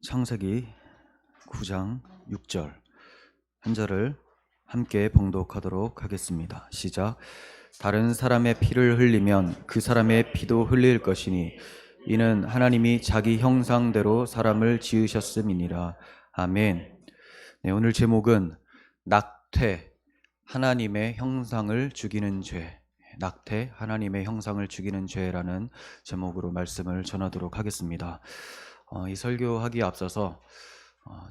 창세기 9장 6절 한 절을 함께 봉독하도록 하겠습니다. 시작. 다른 사람의 피를 흘리면 그 사람의 피도 흘릴 것이니 이는 하나님이 자기 형상대로 사람을 지으셨음이니라. 아멘. 네, 오늘 제목은 낙태, 하나님의 형상을 죽이는 죄. 낙태, 하나님의 형상을 죽이는 죄라는 제목으로 말씀을 전하도록 하겠습니다. 이 설교하기에 앞서서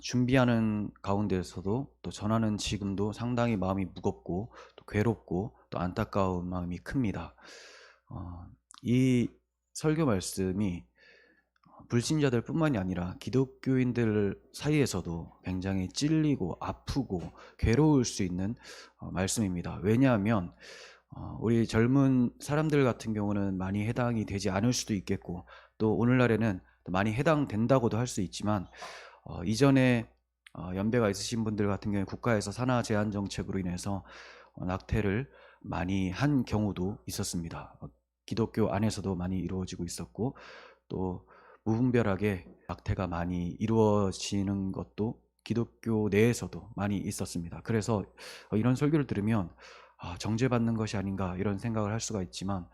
준비하는 가운데서도 또 전하는 지금도 상당히 마음이 무겁고 또 괴롭고 또 안타까운 마음이 큽니다. 이 설교 말씀이 불신자들 뿐만이 아니라 기독교인들 사이에서도 굉장히 찔리고 아프고 괴로울 수 있는 말씀입니다. 왜냐하면 우리 젊은 사람들 같은 경우는 많이 해당이 되지 않을 수도 있겠고 또 오늘날에는 많이 해당된다고도 할 수 있지만 이전에 연배가 있으신 분들 같은 경우에 국가에서 산하 제한 정책으로 인해서 낙태를 많이 한 경우도 있었습니다. 기독교 안에서도 많이 이루어지고 있었고 또 무분별하게 낙태가 많이 이루어지는 것도 기독교 내에서도 많이 있었습니다. 그래서 이런 설교를 들으면 정죄받는 것이 아닌가 이런 생각을 할 수가 있지만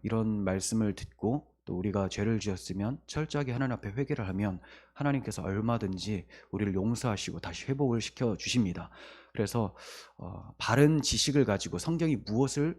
이런 말씀을 듣고 또 우리가 죄를 지었으면 철저하게 하나님 앞에 회개를 하면 하나님께서 얼마든지 우리를 용서하시고 다시 회복을 시켜 주십니다. 그래서 바른 지식을 가지고 성경이 무엇을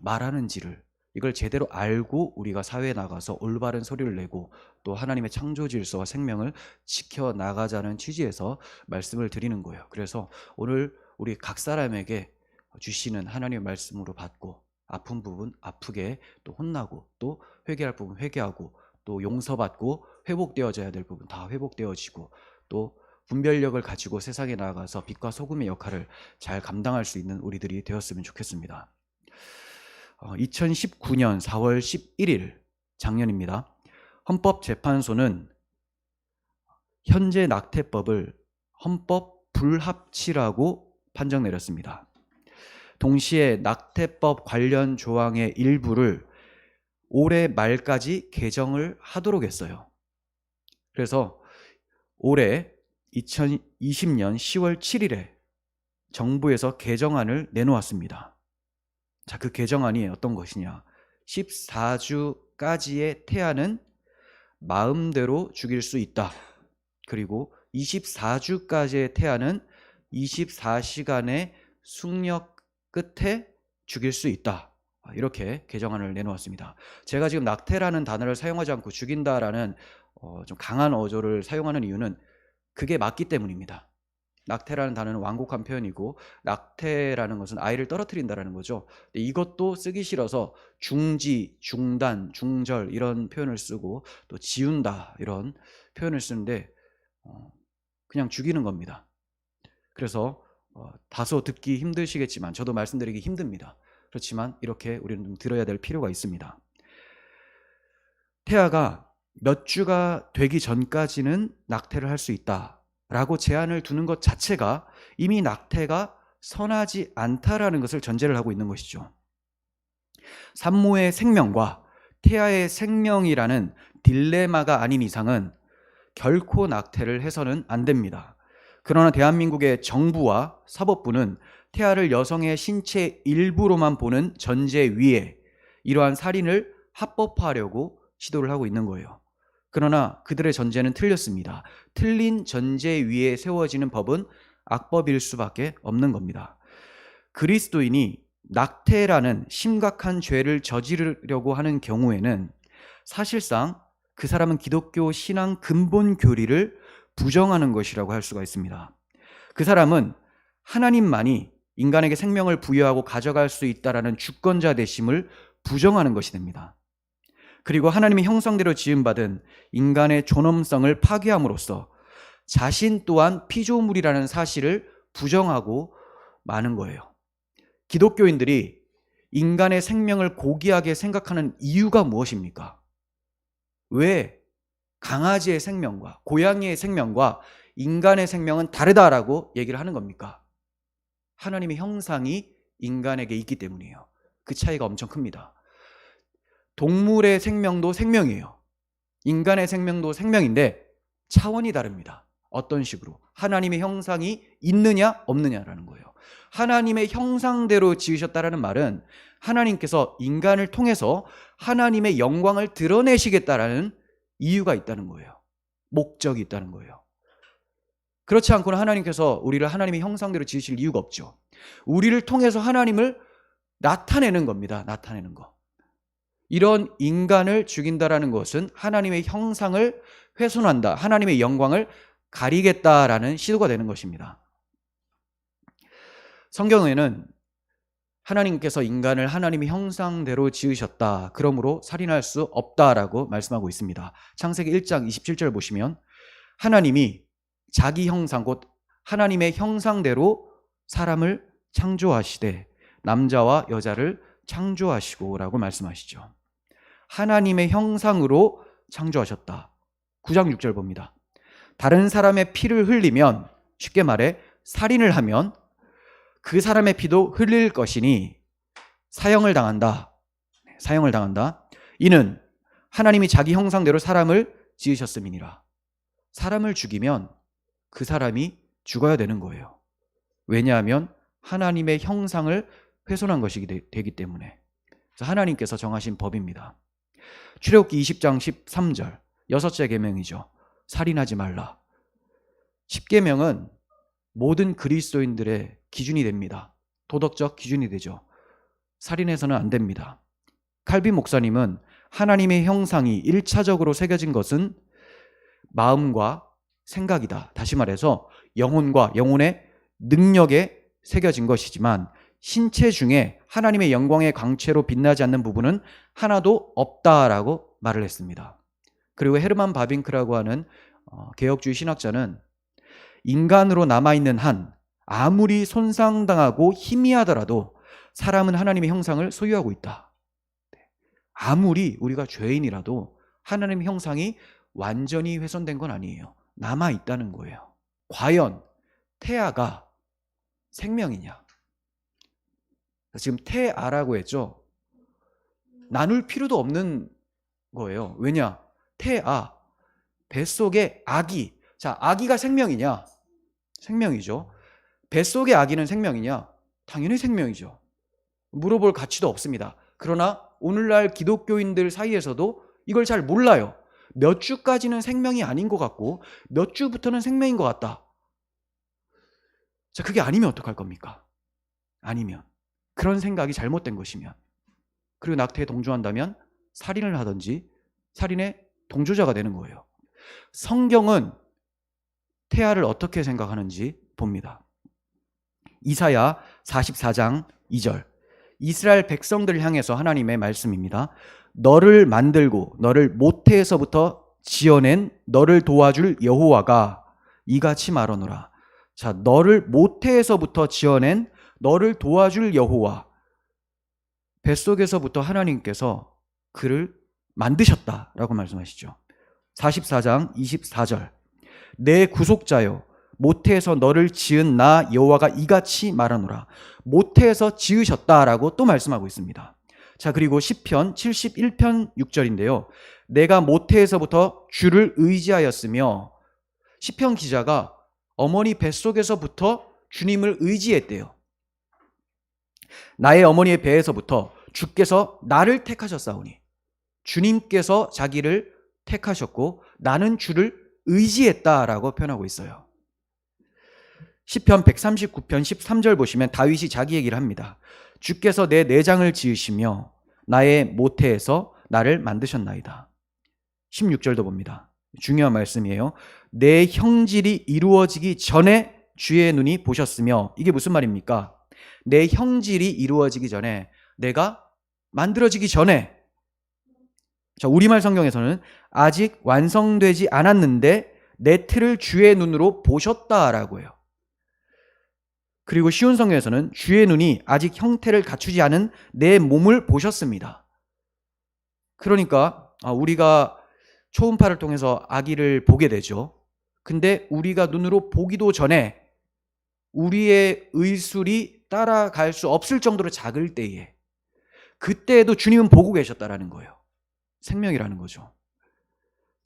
말하는지를 이걸 제대로 알고 우리가 사회에 나가서 올바른 소리를 내고 또 하나님의 창조 질서와 생명을 지켜나가자는 취지에서 말씀을 드리는 거예요. 그래서 오늘 우리 각 사람에게 주시는 하나님의 말씀으로 받고 아픈 부분 아프게 또 혼나고 또 회개할 부분 회개하고 또 용서받고 회복되어져야 될 부분 다 회복되어지고 또 분별력을 가지고 세상에 나가서 빛과 소금의 역할을 잘 감당할 수 있는 우리들이 되었으면 좋겠습니다. 2019년 4월 11일 작년입니다. 헌법재판소는 현재 낙태법을 헌법 불합치라고 판정 내렸습니다. 동시에 낙태법 관련 조항의 일부를 올해 말까지 개정을 하도록 했어요. 그래서 올해 2020년 10월 7일에 정부에서 개정안을 내놓았습니다. 자, 그 개정안이 어떤 것이냐? 14주까지의 태아는 마음대로 죽일 수 있다. 그리고 24주까지의 태아는 24시간의 숙력 끝에 죽일 수 있다. 이렇게 개정안을 내놓았습니다. 제가 지금 낙태라는 단어를 사용하지 않고 죽인다라는 좀 강한 어조를 사용하는 이유는 그게 맞기 때문입니다. 낙태라는 단어는 완곡한 표현이고 낙태라는 것은 아이를 떨어뜨린다라는 거죠. 이것도 쓰기 싫어서 중지, 중단, 중절 이런 표현을 쓰고 또 지운다 이런 표현을 쓰는데 그냥 죽이는 겁니다. 그래서 다소 듣기 힘드시겠지만 저도 말씀드리기 힘듭니다. 그렇지만 이렇게 우리는 좀 들어야 될 필요가 있습니다. 태아가 몇 주가 되기 전까지는 낙태를 할 수 있다라고 제한을 두는 것 자체가 이미 낙태가 선하지 않다라는 것을 전제를 하고 있는 것이죠. 산모의 생명과 태아의 생명이라는 딜레마가 아닌 이상은 결코 낙태를 해서는 안 됩니다. 그러나 대한민국의 정부와 사법부는 태아를 여성의 신체 일부로만 보는 전제 위에 이러한 살인을 합법화하려고 시도를 하고 있는 거예요. 그러나 그들의 전제는 틀렸습니다. 틀린 전제 위에 세워지는 법은 악법일 수밖에 없는 겁니다. 그리스도인이 낙태라는 심각한 죄를 저지르려고 하는 경우에는 사실상 그 사람은 기독교 신앙 근본 교리를 부정하는 것이라고 할 수가 있습니다. 그 사람은 하나님만이 인간에게 생명을 부여하고 가져갈 수 있다라는 주권자 되심을 부정하는 것이 됩니다. 그리고 하나님의 형상대로 지음받은 인간의 존엄성을 파괴함으로써 자신 또한 피조물이라는 사실을 부정하고 마는 거예요. 기독교인들이 인간의 생명을 고귀하게 생각하는 이유가 무엇입니까? 왜 강아지의 생명과 고양이의 생명과 인간의 생명은 다르다라고 얘기를 하는 겁니까? 하나님의 형상이 인간에게 있기 때문이에요. 그 차이가 엄청 큽니다. 동물의 생명도 생명이에요. 인간의 생명도 생명인데 차원이 다릅니다. 어떤 식으로? 하나님의 형상이 있느냐 없느냐라는 거예요. 하나님의 형상대로 지으셨다라는 말은 하나님께서 인간을 통해서 하나님의 영광을 드러내시겠다라는 이유가 있다는 거예요. 목적이 있다는 거예요. 그렇지 않고는 하나님께서 우리를 하나님의 형상대로 지으실 이유가 없죠. 우리를 통해서 하나님을 나타내는 겁니다. 나타내는 거. 이런 인간을 죽인다라는 것은 하나님의 형상을 훼손한다, 하나님의 영광을 가리겠다라는 시도가 되는 것입니다. 성경에는 하나님께서 인간을 하나님의 형상대로 지으셨다, 그러므로 살인할 수 없다라고 말씀하고 있습니다. 창세기 1장 27절 보시면 하나님이 자기 형상, 곧 하나님의 형상대로 사람을 창조하시되 남자와 여자를 창조하시고 라고 말씀하시죠. 하나님의 형상으로 창조하셨다. 9장 6절 봅니다. 다른 사람의 피를 흘리면, 쉽게 말해 살인을 하면 그 사람의 피도 흘릴 것이니 사형을 당한다. 사형을 당한다. 이는 하나님이 자기 형상대로 사람을 지으셨음이니라. 사람을 죽이면 그 사람이 죽어야 되는 거예요. 왜냐하면 하나님의 형상을 훼손한 것이 되기 때문에. 하나님께서 정하신 법입니다. 출애굽기 20장 13절, 여섯째 계명이죠. 살인하지 말라. 10계명은 모든 그리스도인들의 기준이 됩니다. 도덕적 기준이 되죠. 살인해서는 안 됩니다. 칼빈 목사님은 하나님의 형상이 1차적으로 새겨진 것은 마음과 생각이다. 다시 말해서 영혼과 영혼의 능력에 새겨진 것이지만 신체 중에 하나님의 영광의 광채로 빛나지 않는 부분은 하나도 없다라고 말을 했습니다. 그리고 헤르만 바빙크라고 하는 개혁주의 신학자는 인간으로 남아있는 한 아무리 손상당하고 희미하더라도 사람은 하나님의 형상을 소유하고 있다. 아무리 우리가 죄인이라도 하나님의 형상이 완전히 훼손된 건 아니에요. 남아있다는 거예요. 과연 태아가 생명이냐? 지금 태아라고 했죠. 나눌 필요도 없는 거예요. 왜냐? 태아, 뱃속의 아기. 자, 아기가 생명이냐? 생명이죠. 뱃속의 아기는 생명이냐? 당연히 생명이죠. 물어볼 가치도 없습니다. 그러나 오늘날 기독교인들 사이에서도 이걸 잘 몰라요. 몇 주까지는 생명이 아닌 것 같고 몇 주부터는 생명인 것 같다. 자, 그게 아니면 어떡할 겁니까? 아니면, 그런 생각이 잘못된 것이면, 그리고 낙태에 동조한다면 살인을 하든지 살인의 동조자가 되는 거예요. 성경은 태아를 어떻게 생각하는지 봅니다. 이사야 44장 2절, 이스라엘 백성들을 향해서 하나님의 말씀입니다. 너를 만들고 너를 모태에서부터 지어낸 너를 도와줄 여호와가 이같이 말하노라. 자, 너를 모태에서부터 지어낸 너를 도와줄 여호와, 뱃속에서부터 하나님께서 그를 만드셨다라고 말씀하시죠. 44장 24절, 내 구속자여 모태에서 너를 지은 나 여호와가 이같이 말하노라. 모태에서 지으셨다라고 또 말씀하고 있습니다. 자, 그리고 시편 71편 6절인데요. 내가 모태에서부터 주를 의지하였으며, 시편 기자가 어머니 뱃속에서부터 주님을 의지했대요. 나의 어머니의 배에서부터 주께서 나를 택하셨사오니, 주님께서 자기를 택하셨고 나는 주를 의지했다라고 표현하고 있어요. 시편 139편 13절 보시면 다윗이 자기 얘기를 합니다. 주께서 내 내장을 지으시며 나의 모태에서 나를 만드셨나이다. 16절도 봅니다. 중요한 말씀이에요. 내 형질이 이루어지기 전에 주의 눈이 보셨으며, 이게 무슨 말입니까? 내 형질이 이루어지기 전에, 내가 만들어지기 전에. 자, 우리말 성경에서는 아직 완성되지 않았는데 내 틀을 주의 눈으로 보셨다라고 해요. 그리고 쉬운 성경에서는 주의 눈이 아직 형태를 갖추지 않은 내 몸을 보셨습니다. 그러니까 우리가 초음파를 통해서 아기를 보게 되죠. 근데 우리가 눈으로 보기도 전에 우리의 의술이 따라갈 수 없을 정도로 작을 때에, 그때에도 주님은 보고 계셨다라는 거예요. 생명이라는 거죠.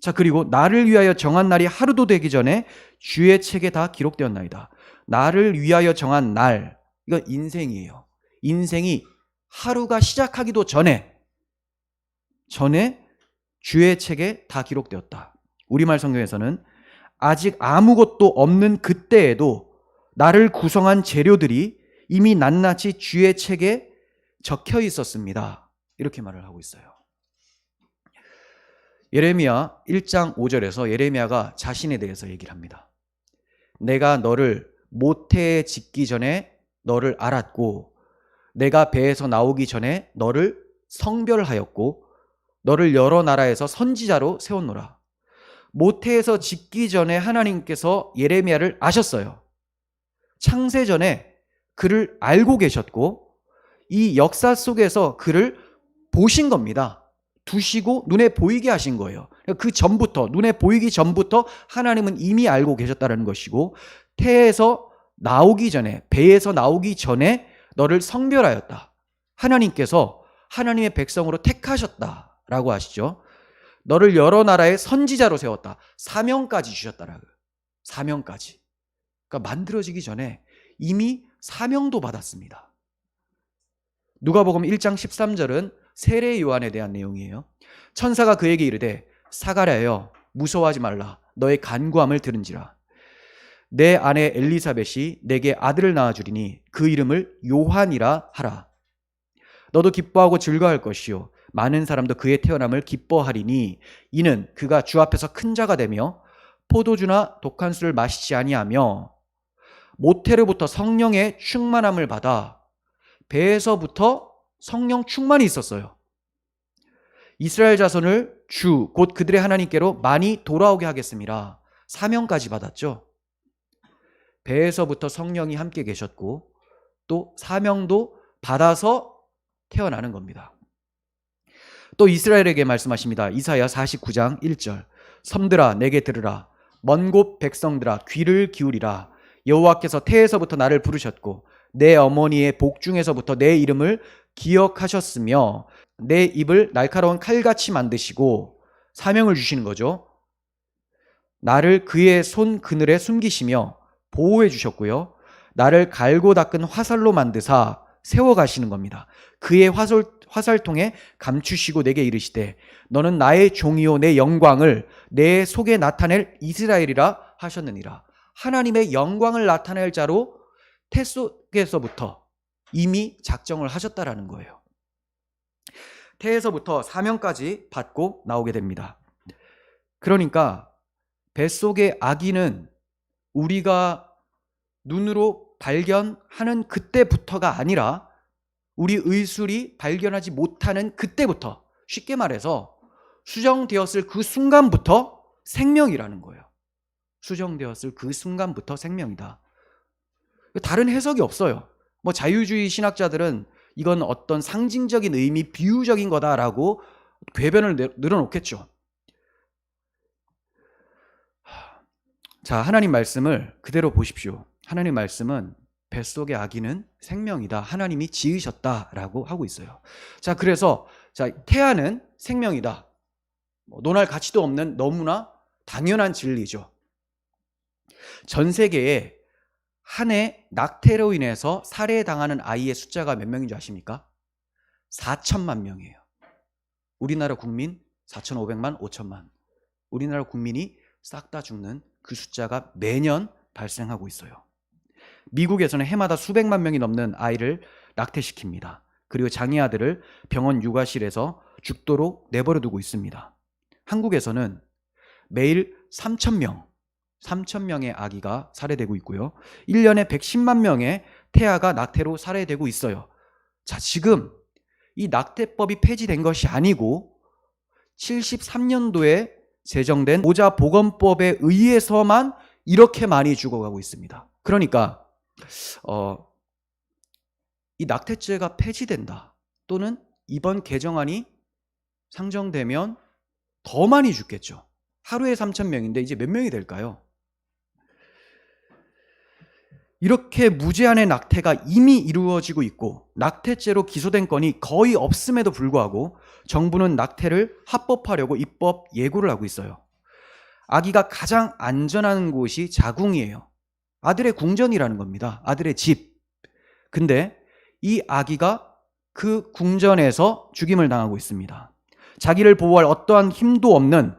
자, 그리고 나를 위하여 정한 날이 하루도 되기 전에 주의 책에 다 기록되었나이다. 나를 위하여 정한 날, 이거 인생이에요. 인생이 하루가 시작하기도 전에 주의 책에 다 기록되었다. 우리말 성경에서는 아직 아무것도 없는 그때에도 나를 구성한 재료들이 이미 낱낱이 주의 책에 적혀 있었습니다. 이렇게 말을 하고 있어요. 예레미야 1장 5절에서 예레미야가 자신에 대해서 얘기를 합니다. 내가 너를 모태에 짓기 전에 너를 알았고 내가 배에서 나오기 전에 너를 성별하였고 너를 여러 나라에서 선지자로 세웠노라. 모태에서 짓기 전에 하나님께서 예레미야를 아셨어요. 창세 전에 그를 알고 계셨고 이 역사 속에서 그를 보신 겁니다. 두시고 눈에 보이게 하신 거예요. 그 전부터, 눈에 보이기 전부터 하나님은 이미 알고 계셨다는 것이고 태에서 나오기 전에, 배에서 나오기 전에 너를 성별하였다. 하나님께서 하나님의 백성으로 택하셨다라고 하시죠. 너를 여러 나라의 선지자로 세웠다. 사명까지 주셨다라고. 사명까지. 그러니까 만들어지기 전에 이미 사명도 받았습니다. 누가복음 1장 13절은 세례 요한에 대한 내용이에요. 천사가 그에게 이르되 사가랴여 무서워하지 말라. 너의 간구함을 들은지라. 내 아내 엘리사벳이 내게 아들을 낳아주리니 그 이름을 요한이라 하라. 너도 기뻐하고 즐거워할 것이요 많은 사람도 그의 태어남을 기뻐하리니 이는 그가 주 앞에서 큰 자가 되며 포도주나 독한 술을 마시지 아니하며 모태로부터 성령의 충만함을 받아 배에서부터 성령 충만이 있었어요. 이스라엘 자손을 주 곧 그들의 하나님께로 많이 돌아오게 하겠습니다. 사명까지 받았죠. 배에서부터 성령이 함께 계셨고 또 사명도 받아서 태어나는 겁니다. 또 이스라엘에게 말씀하십니다. 이사야 49장 1절 섬들아 내게 들으라. 먼 곳 백성들아 귀를 기울이라. 여호와께서 태에서부터 나를 부르셨고 내 어머니의 복중에서부터 내 이름을 기억하셨으며 내 입을 날카로운 칼같이 만드시고 사명을 주시는 거죠. 나를 그의 손 그늘에 숨기시며 보호해 주셨고요. 나를 갈고 닦은 화살로 만드사 세워가시는 겁니다. 그의 화살통에 감추시고 내게 이르시되 너는 나의 종이요 내 영광을 내 속에 나타낼 이스라엘이라 하셨느니라. 하나님의 영광을 나타낼 자로 태 속에서부터 이미 작정을 하셨다라는 거예요. 태에서부터 사명까지 받고 나오게 됩니다. 그러니까 뱃속의 아기는 우리가 눈으로 발견하는 그때부터가 아니라 우리 의술이 발견하지 못하는 그때부터, 쉽게 말해서 수정되었을 그 순간부터 생명이라는 거예요. 수정되었을 그 순간부터 생명이다. 다른 해석이 없어요. 뭐 자유주의 신학자들은 이건 어떤 상징적인 의미, 비유적인 거다라고 궤변을 늘어놓겠죠. 자, 하나님 말씀을 그대로 보십시오. 하나님 말씀은 뱃속의 아기는 생명이다. 하나님이 지으셨다라고 하고 있어요. 자, 그래서 태아는 생명이다. 논할 가치도 없는 너무나 당연한 진리죠. 전 세계에 한 해 낙태로 인해서 살해당하는 아이의 숫자가 몇 명인 줄 아십니까? 4천만 명이에요. 우리나라 국민 4,500만, 5천만. 우리나라 국민이 싹 다 죽는 그 숫자가 매년 발생하고 있어요. 미국에서는 해마다 수백만 명이 넘는 아이를 낙태시킵니다. 그리고 장애 아들을 병원 육아실에서 죽도록 내버려 두고 있습니다. 한국에서는 매일 3,000명의 아기가 살해되고 있고요. 1년에 110만 명의 태아가 낙태로 살해되고 있어요. 자, 지금 이 낙태법이 폐지된 것이 아니고 73년도에 제정된 모자보건법에 의해서만 이렇게 많이 죽어가고 있습니다. 그러니까 이 낙태죄가 폐지된다 또는 이번 개정안이 상정되면 더 많이 죽겠죠. 하루에 3,000명인데 이제 몇 명이 될까요? 이렇게 무제한의 낙태가 이미 이루어지고 있고 낙태죄로 기소된 건이 거의 없음에도 불구하고 정부는 낙태를 합법화하려고 입법 예고를 하고 있어요. 아기가 가장 안전한 곳이 자궁이에요. 아들의 궁전이라는 겁니다. 아들의 집. 근데 이 아기가 그 궁전에서 죽임을 당하고 있습니다. 자기를 보호할 어떠한 힘도 없는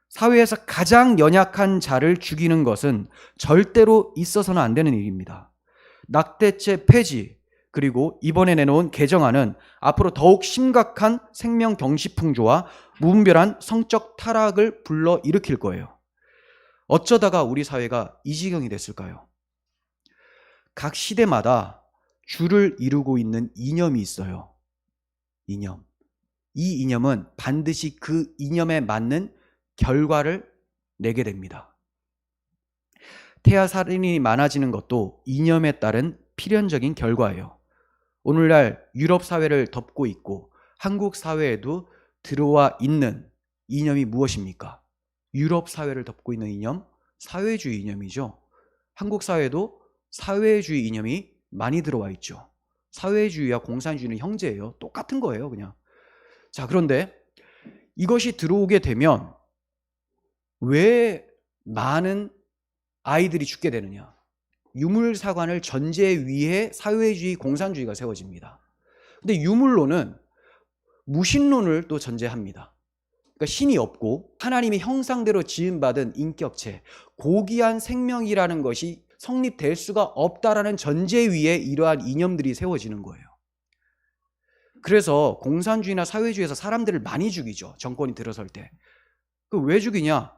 사회에서 가장 연약한 자를 죽이는 것은 절대로 있어서는 안 되는 일입니다. 낙태죄 폐지, 그리고 이번에 내놓은 개정안은 앞으로 더욱 심각한 생명 경시풍조와 무분별한 성적 타락을 불러일으킬 거예요. 어쩌다가 우리 사회가 이 지경이 됐을까요? 각 시대마다 주를 이루고 있는 이념이 있어요. 이념. 이 이념은 반드시 그 이념에 맞는 결과를 내게 됩니다. 태아살인이 많아지는 것도 이념에 따른 필연적인 결과예요. 오늘날 유럽 사회를 덮고 있고 한국 사회에도 들어와 있는 이념이 무엇입니까? 유럽 사회를 덮고 있는 이념, 사회주의 이념이죠. 한국 사회도 사회주의 이념이 많이 들어와 있죠. 사회주의와 공산주의는 형제예요. 똑같은 거예요, 그냥. 자, 그런데 이것이 들어오게 되면 왜 많은 아이들이 죽게 되느냐? 유물사관을 전제 위에 사회주의, 공산주의가 세워집니다. 근데 유물론은 무신론을 또 전제합니다. 그러니까 신이 없고 하나님의 형상대로 지음받은 인격체, 고귀한 생명이라는 것이 성립될 수가 없다라는 전제 위에 이러한 이념들이 세워지는 거예요. 그래서 공산주의나 사회주의에서 사람들을 많이 죽이죠. 정권이 들어설 때. 그 왜 죽이냐?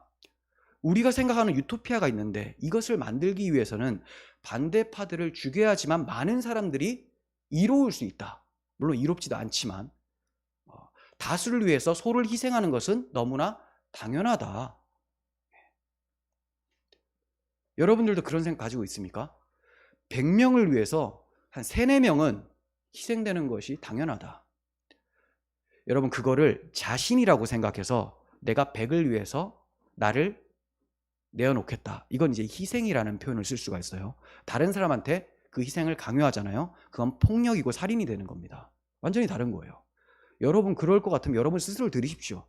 우리가 생각하는 유토피아가 있는데 이것을 만들기 위해서는 반대파들을 죽여야지만 많은 사람들이 이로울 수 있다. 물론 이롭지도 않지만 다수를 위해서 소를 희생하는 것은 너무나 당연하다. 여러분들도 그런 생각 가지고 있습니까? 100명을 위해서 한 3, 4명은 희생되는 것이 당연하다. 여러분, 그거를 자신이라고 생각해서 내가 100을 위해서 나를 내어놓겠다. 이건 이제 희생이라는 표현을 쓸 수가 있어요. 다른 사람한테 그 희생을 강요하잖아요. 그건 폭력이고 살인이 되는 겁니다. 완전히 다른 거예요. 여러분 그럴 것 같으면 여러분 스스로를 들이십시오.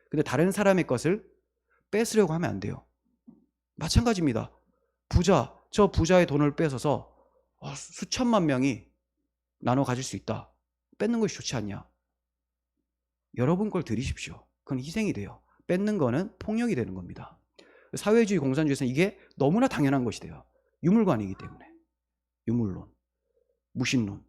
근데 다른 사람의 것을 뺏으려고 하면 안 돼요. 마찬가지입니다. 저 부자의 돈을 뺏어서 수천만 명이 나눠 가질 수 있다. 뺏는 것이 좋지 않냐? 여러분 걸 들이십시오. 그건 희생이 돼요. 뺏는 거는 폭력이 되는 겁니다. 사회주의, 공산주의에서는 이게 너무나 당연한 것이 돼요. 유물관이기 때문에. 유물론, 무신론.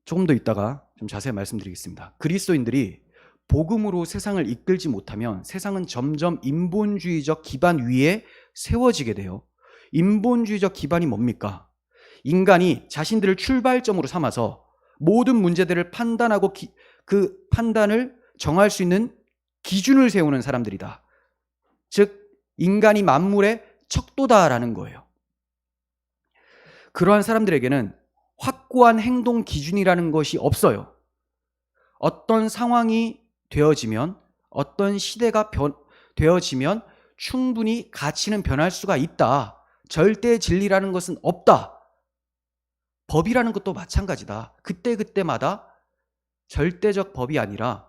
조금 더 있다가 좀 자세히 말씀드리겠습니다. 그리스도인들이 복음으로 세상을 이끌지 못하면 세상은 점점 인본주의적 기반 위에 세워지게 돼요. 인본주의적 기반이 뭡니까? 인간이 자신들을 출발점으로 삼아서 모든 문제들을 판단하고 그 판단을 정할 수 있는 기준을 세우는 사람들이다. 즉 인간이 만물의 척도다라는 거예요. 그러한 사람들에게는 확고한 행동 기준이라는 것이 없어요. 어떤 상황이 되어지면, 어떤 시대가 되어지면 충분히 가치는 변할 수가 있다. 절대 진리라는 것은 없다. 법이라는 것도 마찬가지다. 그때그때마다 절대적 법이 아니라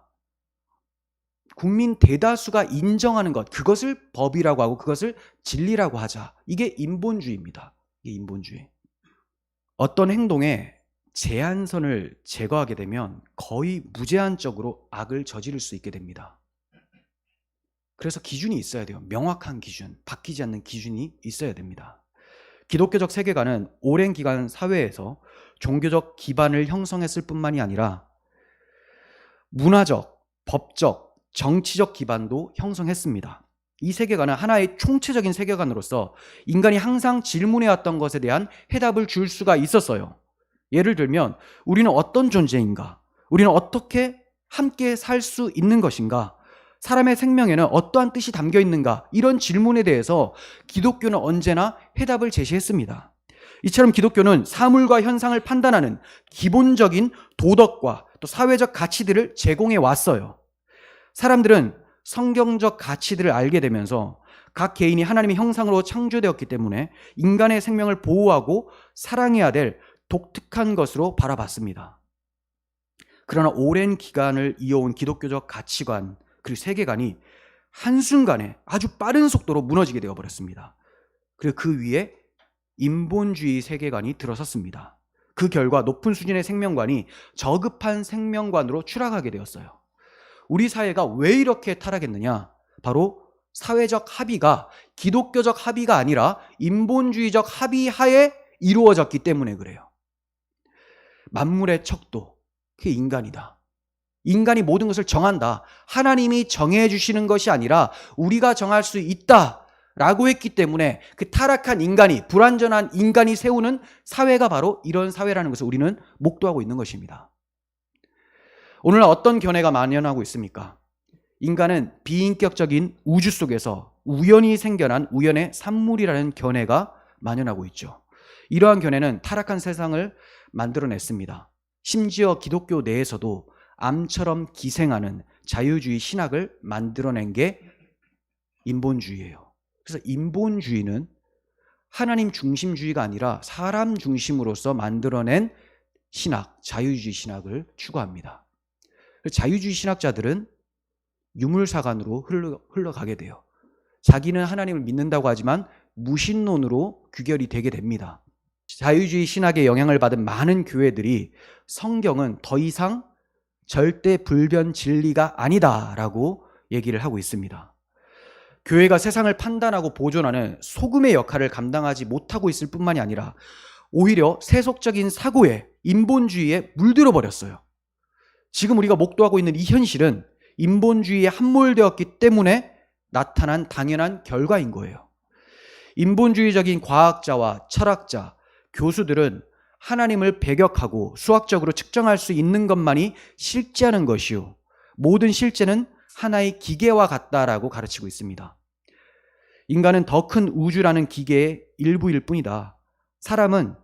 국민 대다수가 인정하는 것, 그것을 법이라고 하고 그것을 진리라고 하자. 이게 인본주의입니다. 이게 인본주의. 어떤 행동에 제한선을 제거하게 되면 거의 무제한적으로 악을 저지를 수 있게 됩니다. 그래서 기준이 있어야 돼요. 명확한 기준, 바뀌지 않는 기준이 있어야 됩니다. 기독교적 세계관은 오랜 기간 사회에서 종교적 기반을 형성했을 뿐만이 아니라 문화적, 법적, 정치적 기반도 형성했습니다. 이 세계관은 하나의 총체적인 세계관으로서 인간이 항상 질문해왔던 것에 대한 해답을 줄 수가 있었어요. 예를 들면 우리는 어떤 존재인가? 우리는 어떻게 함께 살 수 있는 것인가? 사람의 생명에는 어떠한 뜻이 담겨 있는가? 이런 질문에 대해서 기독교는 언제나 해답을 제시했습니다. 이처럼 기독교는 사물과 현상을 판단하는 기본적인 도덕과 또 사회적 가치들을 제공해 왔어요. 사람들은 성경적 가치들을 알게 되면서 각 개인이 하나님의 형상으로 창조되었기 때문에 인간의 생명을 보호하고 사랑해야 될 독특한 것으로 바라봤습니다. 그러나 오랜 기간을 이어온 기독교적 가치관 그리고 세계관이 한순간에 아주 빠른 속도로 무너지게 되어버렸습니다. 그리고 그 위에 인본주의 세계관이 들어섰습니다. 그 결과 높은 수준의 생명관이 저급한 생명관으로 추락하게 되었어요. 우리 사회가 왜 이렇게 타락했느냐? 바로 사회적 합의가 기독교적 합의가 아니라 인본주의적 합의 하에 이루어졌기 때문에 그래요. 만물의 척도, 그게 인간이다. 인간이 모든 것을 정한다. 하나님이 정해 주시는 것이 아니라 우리가 정할 수 있다라고 했기 때문에 그 타락한 인간이, 불완전한 인간이 세우는 사회가 바로 이런 사회라는 것을 우리는 목도하고 있는 것입니다. 오늘날 어떤 견해가 만연하고 있습니까? 인간은 비인격적인 우주 속에서 우연히 생겨난 우연의 산물이라는 견해가 만연하고 있죠. 이러한 견해는 타락한 세상을 만들어냈습니다. 심지어 기독교 내에서도 암처럼 기생하는 자유주의 신학을 만들어낸 게 인본주의예요. 그래서 인본주의는 하나님 중심주의가 아니라 사람 중심으로서 만들어낸 신학, 자유주의 신학을 추구합니다. 자유주의 신학자들은 유물사관으로 흘러가게 돼요. 자기는 하나님을 믿는다고 하지만 무신론으로 귀결이 되게 됩니다. 자유주의 신학의 영향을 받은 많은 교회들이 성경은 더 이상 절대 불변 진리가 아니다라고 얘기를 하고 있습니다. 교회가 세상을 판단하고 보존하는 소금의 역할을 감당하지 못하고 있을 뿐만이 아니라 오히려 세속적인 사고에, 인본주의에 물들어 버렸어요. 지금 우리가 목도하고 있는 이 현실은 인본주의에 함몰되었기 때문에 나타난 당연한 결과인 거예요. 인본주의적인 과학자와 철학자, 교수들은 하나님을 배격하고 수학적으로 측정할 수 있는 것만이 실제하는 것이요, 모든 실제는 하나의 기계와 같다라고 가르치고 있습니다. 인간은 더 큰 우주라는 기계의 일부일 뿐이다. 사람은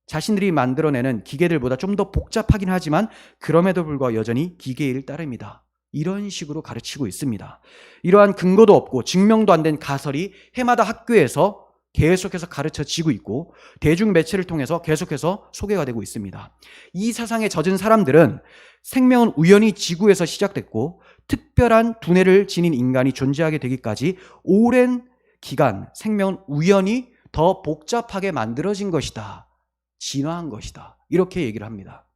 자신들이 만들어내는 기계들보다 좀 더 복잡하긴 하지만 그럼에도 불구하고 여전히 기계일 따름이다. 이런 식으로 가르치고 있습니다. 이러한 근거도 없고 증명도 안 된 가설이 해마다 학교에서 계속해서 가르쳐지고 있고 대중 매체를 통해서 계속해서 소개가 되고 있습니다. 이 사상에 젖은 사람들은 생명은 우연히 지구에서 시작됐고 특별한 두뇌를 지닌 인간이 존재하게 되기까지 오랜 기간 생명은 우연히 더 복잡하게 만들어진 것이다. 진화한 것이다. 이렇게 얘기를 합니다.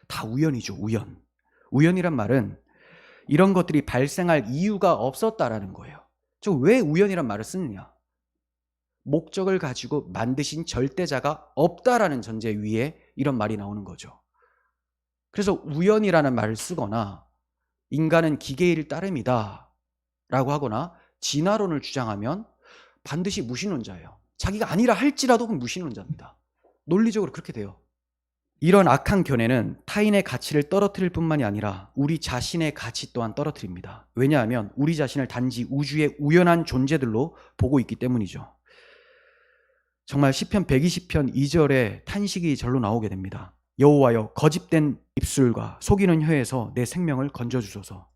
다 우연이죠. 우연. 우연이란 말은 이런 것들이 발생할 이유가 없었다라는 거예요. 저 왜 우연이란 말을 쓰느냐? 목적을 가지고 만드신 절대자가 없다라는 전제 위에 이런 말이 나오는 거죠. 그래서 우연이라는 말을 쓰거나 인간은 기계일 따름이다 라고 하거나 진화론을 주장하면 반드시 무신론자예요. 자기가 아니라 할지라도 무신론자입니다. 논리적으로 그렇게 돼요. 이런 악한 견해는 타인의 가치를 떨어뜨릴 뿐만이 아니라 우리 자신의 가치 또한 떨어뜨립니다. 왜냐하면 우리 자신을 단지 우주의 우연한 존재들로 보고 있기 때문이죠. 정말 시편 120편 2절에 탄식이 절로 나오게 됩니다. 여호와여, 거짓된 입술과 속이는 혀에서 내 생명을 건져주소서.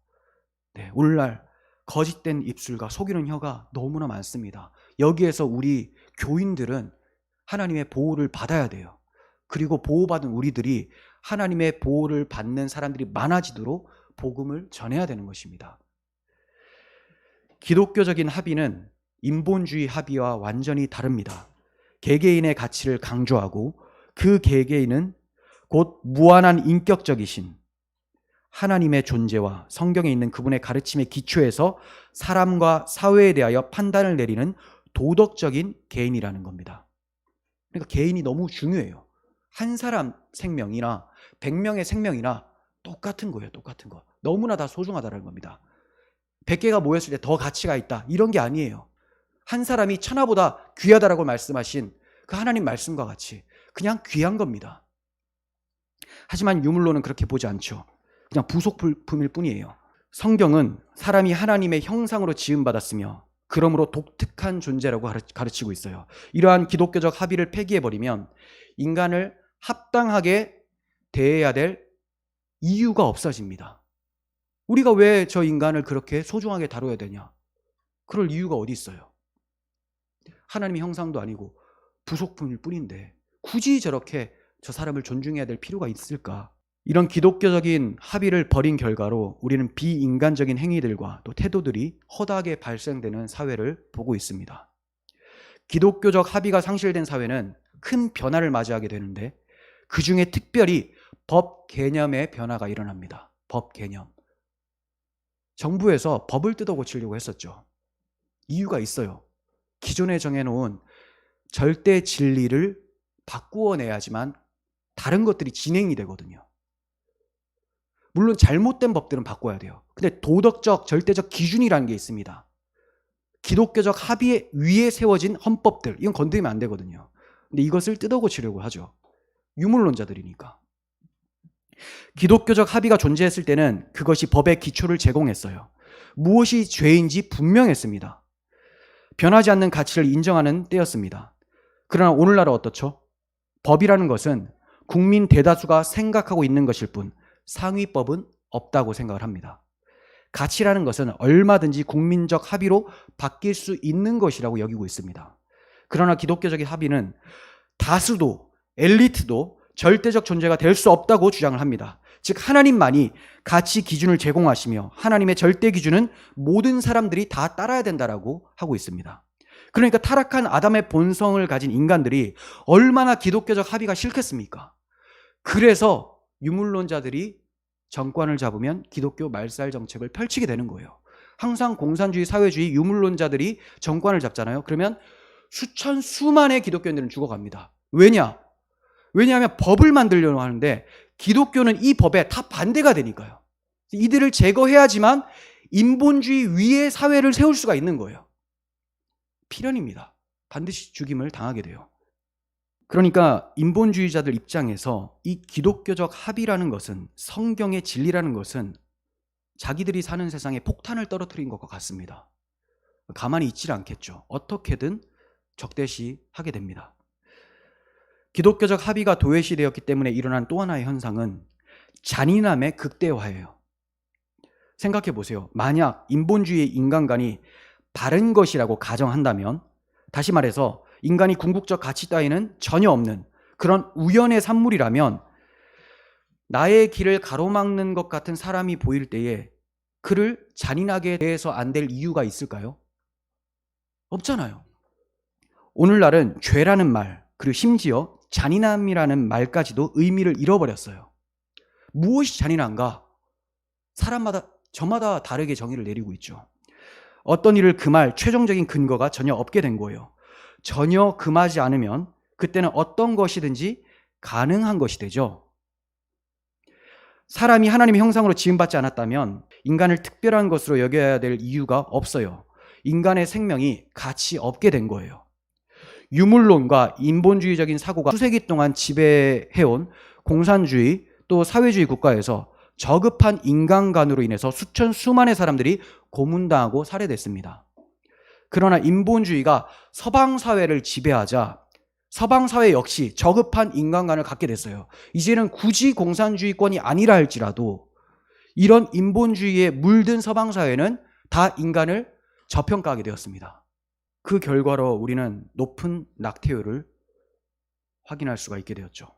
네, 오늘날 거짓된 입술과 속이는 혀가 너무나 많습니다. 여기에서 우리 교인들은 하나님의 보호를 받아야 돼요. 그리고 보호받은 우리들이 하나님의 보호를 받는 사람들이 많아지도록 복음을 전해야 되는 것입니다. 기독교적인 합의는 인본주의 합의와 완전히 다릅니다. 개개인의 가치를 강조하고 그 개개인은 곧 무한한 인격적이신 하나님의 존재와 성경에 있는 그분의 가르침의 기초에서 사람과 사회에 대하여 판단을 내리는 도덕적인 개인이라는 겁니다. 그러니까 개인이 너무 중요해요. 한 사람 생명이나 100명의 생명이나 똑같은 거예요. 똑같은 거. 너무나 다 소중하다는 겁니다. 100개가 모였을 때 더 가치가 있다. 이런 게 아니에요. 한 사람이 천하보다 귀하다라고 말씀하신 그 하나님 말씀과 같이 그냥 귀한 겁니다. 하지만 유물론은 그렇게 보지 않죠. 그냥 부속품일 뿐이에요. 성경은 사람이 하나님의 형상으로 지음받았으며 그러므로 독특한 존재라고 가르치고 있어요. 이러한 기독교적 합의를 폐기해버리면 인간을 합당하게 대해야 될 이유가 없어집니다. 우리가 왜 저 인간을 그렇게 소중하게 다뤄야 되냐? 그럴 이유가 어디 있어요? 하나님의 형상도 아니고 부속품일 뿐인데 굳이 저렇게 저 사람을 존중해야 될 필요가 있을까? 이런 기독교적인 합의를 버린 결과로 우리는 비인간적인 행위들과 또 태도들이 허다하게 발생되는 사회를 보고 있습니다. 기독교적 합의가 상실된 사회는 큰 변화를 맞이하게 되는데 그 중에 특별히 법 개념의 변화가 일어납니다. 법 개념. 정부에서 법을 뜯어 고치려고 했었죠. 이유가 있어요. 기존에 정해놓은 절대 진리를 바꾸어내야지만 다른 것들이 진행이 되거든요. 물론 잘못된 법들은 바꿔야 돼요. 근데 도덕적, 절대적 기준이라는 게 있습니다. 기독교적 합의 위에 세워진 헌법들, 이건 건드리면 안 되거든요. 근데 이것을 뜯어고치려고 하죠. 유물론자들이니까. 기독교적 합의가 존재했을 때는 그것이 법의 기초를 제공했어요. 무엇이 죄인지 분명했습니다. 변하지 않는 가치를 인정하는 때였습니다. 그러나 오늘날은 어떻죠? 법이라는 것은 국민 대다수가 생각하고 있는 것일 뿐 상위법은 없다고 생각을 합니다. 가치라는 것은 얼마든지 국민적 합의로 바뀔 수 있는 것이라고 여기고 있습니다. 그러나 기독교적인 합의는 다수도 엘리트도 절대적 존재가 될 수 없다고 주장을 합니다. 즉 하나님만이 가치 기준을 제공하시며 하나님의 절대 기준은 모든 사람들이 다 따라야 된다라고 하고 있습니다. 그러니까 타락한 아담의 본성을 가진 인간들이 얼마나 기독교적 합의가 싫겠습니까? 그래서 유물론자들이 정권을 잡으면 기독교 말살 정책을 펼치게 되는 거예요. 항상 공산주의, 사회주의, 유물론자들이 정권을 잡잖아요. 그러면 수천, 수만의 기독교인들은 죽어갑니다. 왜냐하면 법을 만들려고 하는데 기독교는 이 법에 다 반대가 되니까요. 이들을 제거해야지만 인본주의 위에 사회를 세울 수가 있는 거예요. 필연입니다. 반드시 죽임을 당하게 돼요. 그러니까 인본주의자들 입장에서 이 기독교적 합의라는 것은, 성경의 진리라는 것은 자기들이 사는 세상에 폭탄을 떨어뜨린 것과 같습니다. 가만히 있질 않겠죠. 어떻게든 적대시하게 됩니다. 기독교적 합의가 도외시되었기 때문에 일어난 또 하나의 현상은 잔인함의 극대화예요. 생각해 보세요. 만약 인본주의의 인간관이 바른 것이라고 가정한다면, 다시 말해서 인간이 궁극적 가치 따위는 전혀 없는 그런 우연의 산물이라면 나의 길을 가로막는 것 같은 사람이 보일 때에 그를 잔인하게 대해서 안 될 이유가 있을까요? 없잖아요. 오늘날은 죄라는 말, 그리고 심지어 잔인함이라는 말까지도 의미를 잃어버렸어요. 무엇이 잔인한가? 사람마다, 저마다 다르게 정의를 내리고 있죠. 어떤 일을 금할 최종적인 근거가 전혀 없게 된 거예요. 전혀 금하지 않으면 그때는 어떤 것이든지 가능한 것이 되죠. 사람이 하나님의 형상으로 지음받지 않았다면 인간을 특별한 것으로 여겨야 될 이유가 없어요. 인간의 생명이 가치 없게 된 거예요. 유물론과 인본주의적인 사고가 수세기 동안 지배해온 공산주의 또 사회주의 국가에서 저급한 인간관으로 인해서 수천 수만의 사람들이 고문당하고 살해됐습니다. 그러나 인본주의가 서방 사회를 지배하자 서방 사회 역시 저급한 인간관을 갖게 됐어요. 이제는 굳이 공산주의권이 아니라 할지라도 이런 인본주의에 물든 서방 사회는 다 인간을 저평가하게 되었습니다. 그 결과로 우리는 높은 낙태율을 확인할 수가 있게 되었죠.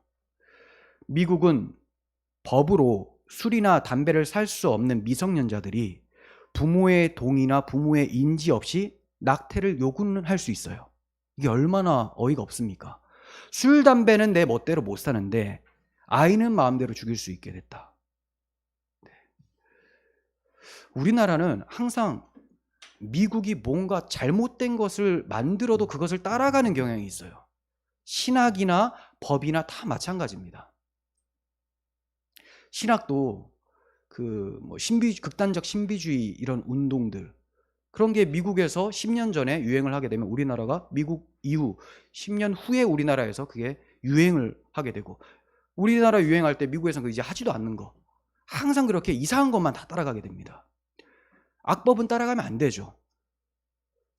미국은 법으로 술이나 담배를 살 수 없는 미성년자들이 부모의 동의나 부모의 인지 없이 낙태를 요구할 수 있어요. 이게 얼마나 어이가 없습니까? 술, 담배는 내 멋대로 못 사는데 아이는 마음대로 죽일 수 있게 됐다. 우리나라는 항상 미국이 뭔가 잘못된 것을 만들어도 그것을 따라가는 경향이 있어요. 신학이나 법이나 다 마찬가지입니다. 신학도 극단적 신비주의 이런 운동들, 그런 게 미국에서 10년 전에 유행을 하게 되면 우리나라가 미국 이후 10년 후에 우리나라에서 그게 유행을 하게 되고, 우리나라 유행할 때 미국에서는 이제 하지도 않는 거, 항상 그렇게 이상한 것만 다 따라가게 됩니다. 악법은 따라가면 안 되죠.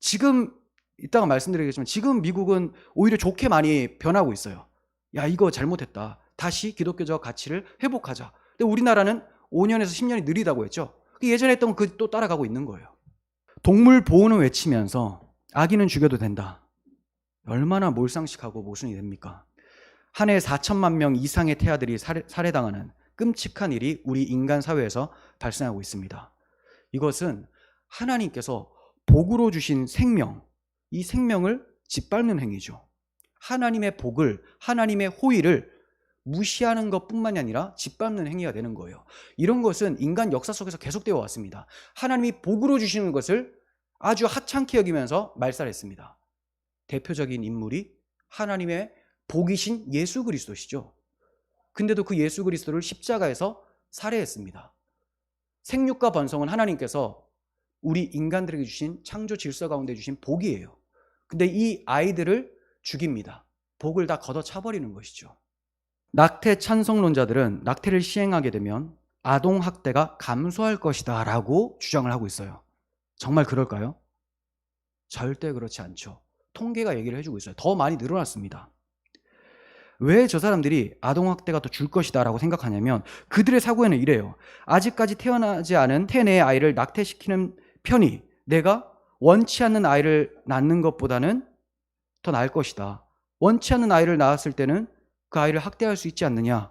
지금 이따가 말씀드리겠지만 지금 미국은 오히려 좋게 많이 변하고 있어요. 야, 이거 잘못했다. 다시 기독교적 가치를 회복하자. 근데 우리나라는 5년에서 10년이 느리다고 했죠. 예전에 했던 거 또 따라가고 있는 거예요. 동물 보호는 외치면서 아기는 죽여도 된다. 얼마나 몰상식하고 모순이 됩니까? 한 해 4천만 명 이상의 태아들이 살해당하는 끔찍한 일이 우리 인간 사회에서 발생하고 있습니다. 이것은 하나님께서 복으로 주신 생명, 이 생명을 짓밟는 행위죠. 하나님의 복을, 하나님의 호의를 무시하는 것뿐만이 아니라 짓밟는 행위가 되는 거예요. 이런 것은 인간 역사 속에서 계속되어 왔습니다. 하나님이 복으로 주시는 것을 아주 하찮게 여기면서 말살했습니다. 대표적인 인물이 하나님의 복이신 예수 그리스도시죠. 근데도 그 예수 그리스도를 십자가에서 살해했습니다. 생육과 번성은 하나님께서 우리 인간들에게 주신 창조 질서 가운데 주신 복이에요. 근데 이 아이들을 죽입니다. 복을 다 걷어차버리는 것이죠. 낙태 찬성론자들은 낙태를 시행하게 되면 아동학대가 감소할 것이다 라고 주장을 하고 있어요. 정말 그럴까요? 절대 그렇지 않죠. 통계가 얘기를 해주고 있어요. 더 많이 늘어났습니다. 왜 저 사람들이 아동학대가 더 줄 것이다 라고 생각하냐면 그들의 사고에는 이래요. 아직까지 태어나지 않은 태내의 아이를 낙태시키는 편이 내가 원치 않는 아이를 낳는 것보다는 더 나을 것이다. 원치 않는 아이를 낳았을 때는 그 아이를 학대할 수 있지 않느냐.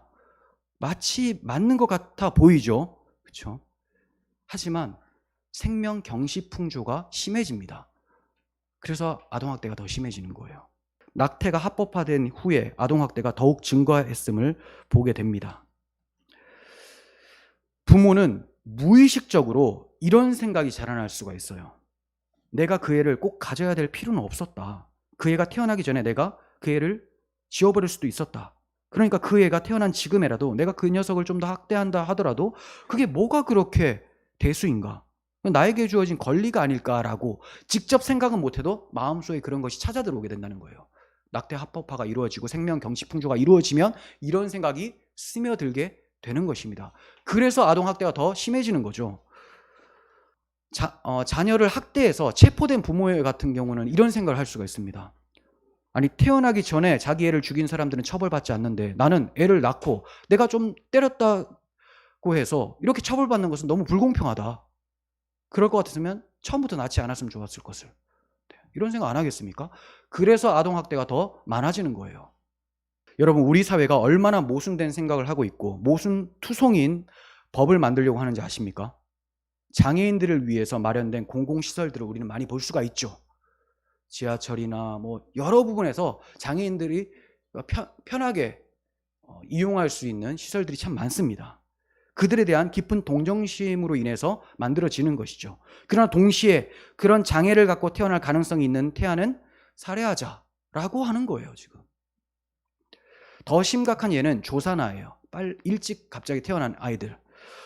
마치 맞는 것 같아 보이죠. 그렇죠? 하지만 생명 경시풍조가 심해집니다. 그래서 아동학대가 더 심해지는 거예요. 낙태가 합법화된 후에 아동학대가 더욱 증가했음을 보게 됩니다. 부모는 무의식적으로 이런 생각이 자라날 수가 있어요. 내가 그 애를 꼭 가져야 될 필요는 없었다. 그 애가 태어나기 전에 내가 그 애를 지워버릴 수도 있었다. 그러니까 그 애가 태어난 지금에라도 내가 그 녀석을 좀 더 학대한다 하더라도 그게 뭐가 그렇게 대수인가? 나에게 주어진 권리가 아닐까라고 직접 생각은 못해도 마음속에 그런 것이 찾아들어오게 된다는 거예요. 낙태 합법화가 이루어지고 생명 경시풍조가 이루어지면 이런 생각이 스며들게 되는 것입니다. 그래서 아동학대가 더 심해지는 거죠. 자녀를 학대해서 체포된 부모 같은 경우는 이런 생각을 할 수가 있습니다. 아니 태어나기 전에 자기 애를 죽인 사람들은 처벌받지 않는데 나는 애를 낳고 내가 좀 때렸다고 해서 이렇게 처벌받는 것은 너무 불공평하다. 그럴 것 같았으면 처음부터 낳지 않았으면 좋았을 것을. 이런 생각 안 하겠습니까? 그래서 아동학대가 더 많아지는 거예요. 여러분 우리 사회가 얼마나 모순된 생각을 하고 있고 모순투성인 법을 만들려고 하는지 아십니까? 장애인들을 위해서 마련된 공공시설들을 우리는 많이 볼 수가 있죠. 지하철이나 뭐 여러 부분에서 장애인들이 편하게 이용할 수 있는 시설들이 참 많습니다. 그들에 대한 깊은 동정심으로 인해서 만들어지는 것이죠. 그러나 동시에 그런 장애를 갖고 태어날 가능성이 있는 태아는 살해하자라고 하는 거예요, 지금. 더 심각한 예는 조산아예요. 일찍 갑자기 태어난 아이들.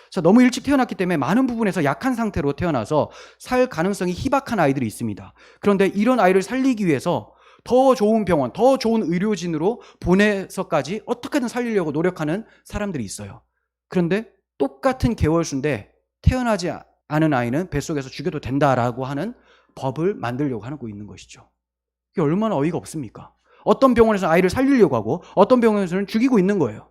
자, 너무 일찍 태어났기 때문에 많은 부분에서 약한 상태로 태어나서 살 가능성이 희박한 아이들이 있습니다. 그런데 이런 아이를 살리기 위해서 더 좋은 병원, 더 좋은 의료진으로 보내서까지 어떻게든 살리려고 노력하는 사람들이 있어요. 그런데 똑같은 개월수인데 태어나지 않은 아이는 뱃속에서 죽여도 된다라고 하는 법을 만들려고 하고 있는 것이죠. 이게 얼마나 어이가 없습니까? 어떤 병원에서는 아이를 살리려고 하고 어떤 병원에서는 죽이고 있는 거예요.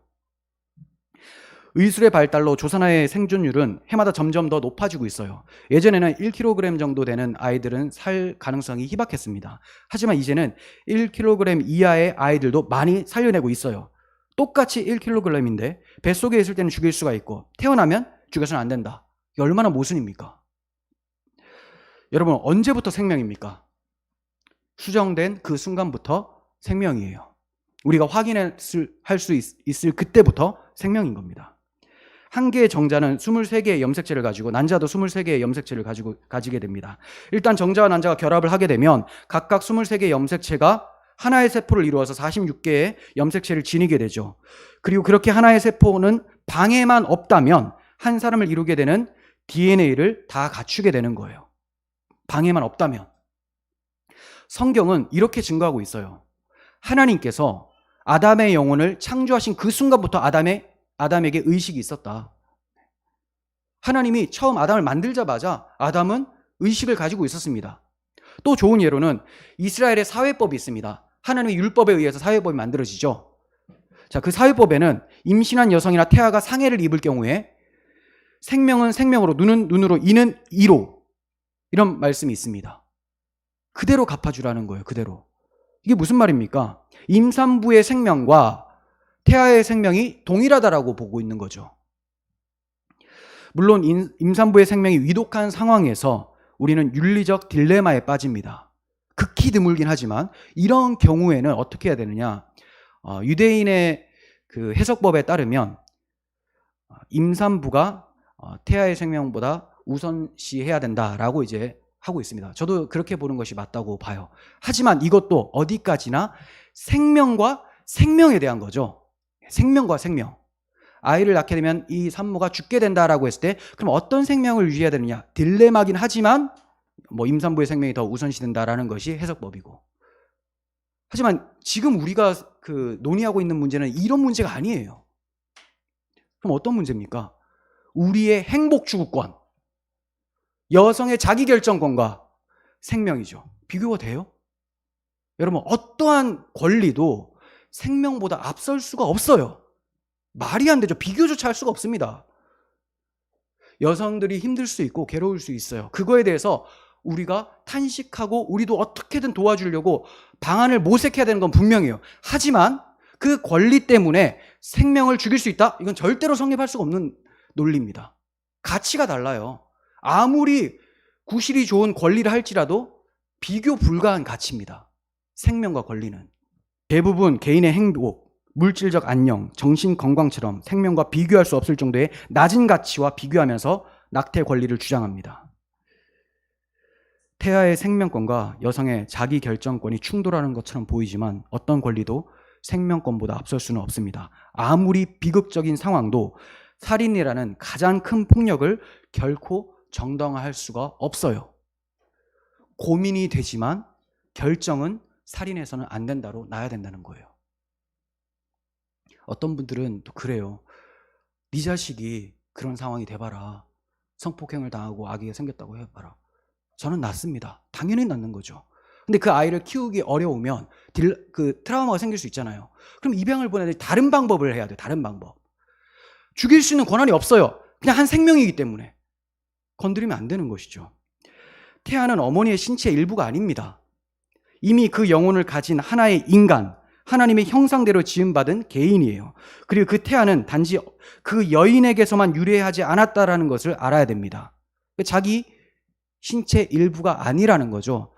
의술의 발달로 조산아의 생존율은 해마다 점점 더 높아지고 있어요. 예전에는 1kg 정도 되는 아이들은 살 가능성이 희박했습니다. 하지만 이제는 1kg 이하의 아이들도 많이 살려내고 있어요. 똑같이 1kg인데 뱃속에 있을 때는 죽일 수가 있고 태어나면 죽여서는 안 된다. 이게 얼마나 모순입니까? 여러분 언제부터 생명입니까? 수정된 그 순간부터 생명이에요. 우리가 확인할 수 있을 그때부터 생명인 겁니다. 한 개의 정자는 23개의 염색체를 가지고 난자도 23개의 염색체를 가지게 됩니다. 일단 정자와 난자가 결합을 하게 되면 각각 23개의 염색체가 하나의 세포를 이루어서 46개의 염색체를 지니게 되죠. 그리고 그렇게 하나의 세포는 방해만 없다면 한 사람을 이루게 되는 DNA를 다 갖추게 되는 거예요. 방해만 없다면. 성경은 이렇게 증거하고 있어요. 하나님께서 아담의 영혼을 창조하신 그 순간부터 아담에게 의식이 있었다. 하나님이 처음 아담을 만들자마자 아담은 의식을 가지고 있었습니다. 또 좋은 예로는 이스라엘의 사회법이 있습니다. 하나님의 율법에 의해서 사회법이 만들어지죠. 자, 그 사회법에는 임신한 여성이나 태아가 상해를 입을 경우에 생명은 생명으로, 눈은 눈으로, 이는 이로 이런 말씀이 있습니다. 그대로 갚아주라는 거예요. 그대로. 이게 무슨 말입니까? 임산부의 생명과 태아의 생명이 동일하다라고 보고 있는 거죠. 물론 임산부의 생명이 위독한 상황에서 우리는 윤리적 딜레마에 빠집니다. 극히 드물긴 하지만 이런 경우에는 어떻게 해야 되느냐? 유대인의 그 해석법에 따르면 임산부가 태아의 생명보다 우선시해야 된다라고 이제 하고 있습니다. 저도 그렇게 보는 것이 맞다고 봐요. 하지만 이것도 어디까지나 생명과 생명에 대한 거죠. 생명과 생명. 아이를 낳게 되면 이 산모가 죽게 된다라고 했을 때 그럼 어떤 생명을 유지해야 되느냐? 딜레마긴 하지만 뭐 임산부의 생명이 더 우선시 된다라는 것이 해석법이고. 하지만 지금 우리가 그 논의하고 있는 문제는 이런 문제가 아니에요. 그럼 어떤 문제입니까? 우리의 행복 추구권, 여성의 자기결정권과 생명이죠. 비교가 돼요? 여러분, 어떠한 권리도 생명보다 앞설 수가 없어요. 말이 안 되죠. 비교조차 할 수가 없습니다. 여성들이 힘들 수 있고 괴로울 수 있어요. 그거에 대해서 우리가 탄식하고 우리도 어떻게든 도와주려고 방안을 모색해야 되는 건 분명해요. 하지만 그 권리 때문에 생명을 죽일 수 있다? 이건 절대로 성립할 수가 없는 논리입니다. 가치가 달라요. 아무리 구실이 좋은 권리를 할지라도 비교 불가한 가치입니다. 생명과 권리는. 대부분 개인의 행복, 물질적 안녕, 정신 건강처럼 생명과 비교할 수 없을 정도의 낮은 가치와 비교하면서 낙태 권리를 주장합니다. 태아의 생명권과 여성의 자기 결정권이 충돌하는 것처럼 보이지만 어떤 권리도 생명권보다 앞설 수는 없습니다. 아무리 비극적인 상황도 살인이라는 가장 큰 폭력을 결코 정당화할 수가 없어요. 고민이 되지만 결정은 살인해서는 안 된다로 나야 된다는 거예요. 어떤 분들은 또 그래요. 네 자식이 그런 상황이 돼봐라. 성폭행을 당하고 아기가 생겼다고 해봐라. 저는 낳습니다. 당연히 낳는 거죠. 근데 그 아이를 키우기 어려우면 그 트라우마가 생길 수 있잖아요. 그럼 입양을 보내야 돼. 다른 방법을 해야 돼. 다른 방법. 죽일 수 있는 권한이 없어요. 그냥 한 생명이기 때문에. 건드리면 안 되는 것이죠. 태아는 어머니의 신체의 일부가 아닙니다. 이미 그 영혼을 가진 하나의 인간, 하나님의 형상대로 지음받은 개인이에요. 그리고 그 태아는 단지 그 여인에게서만 유래하지 않았다라는 것을 알아야 됩니다. 자기 신체 일부가 아니라는 거죠.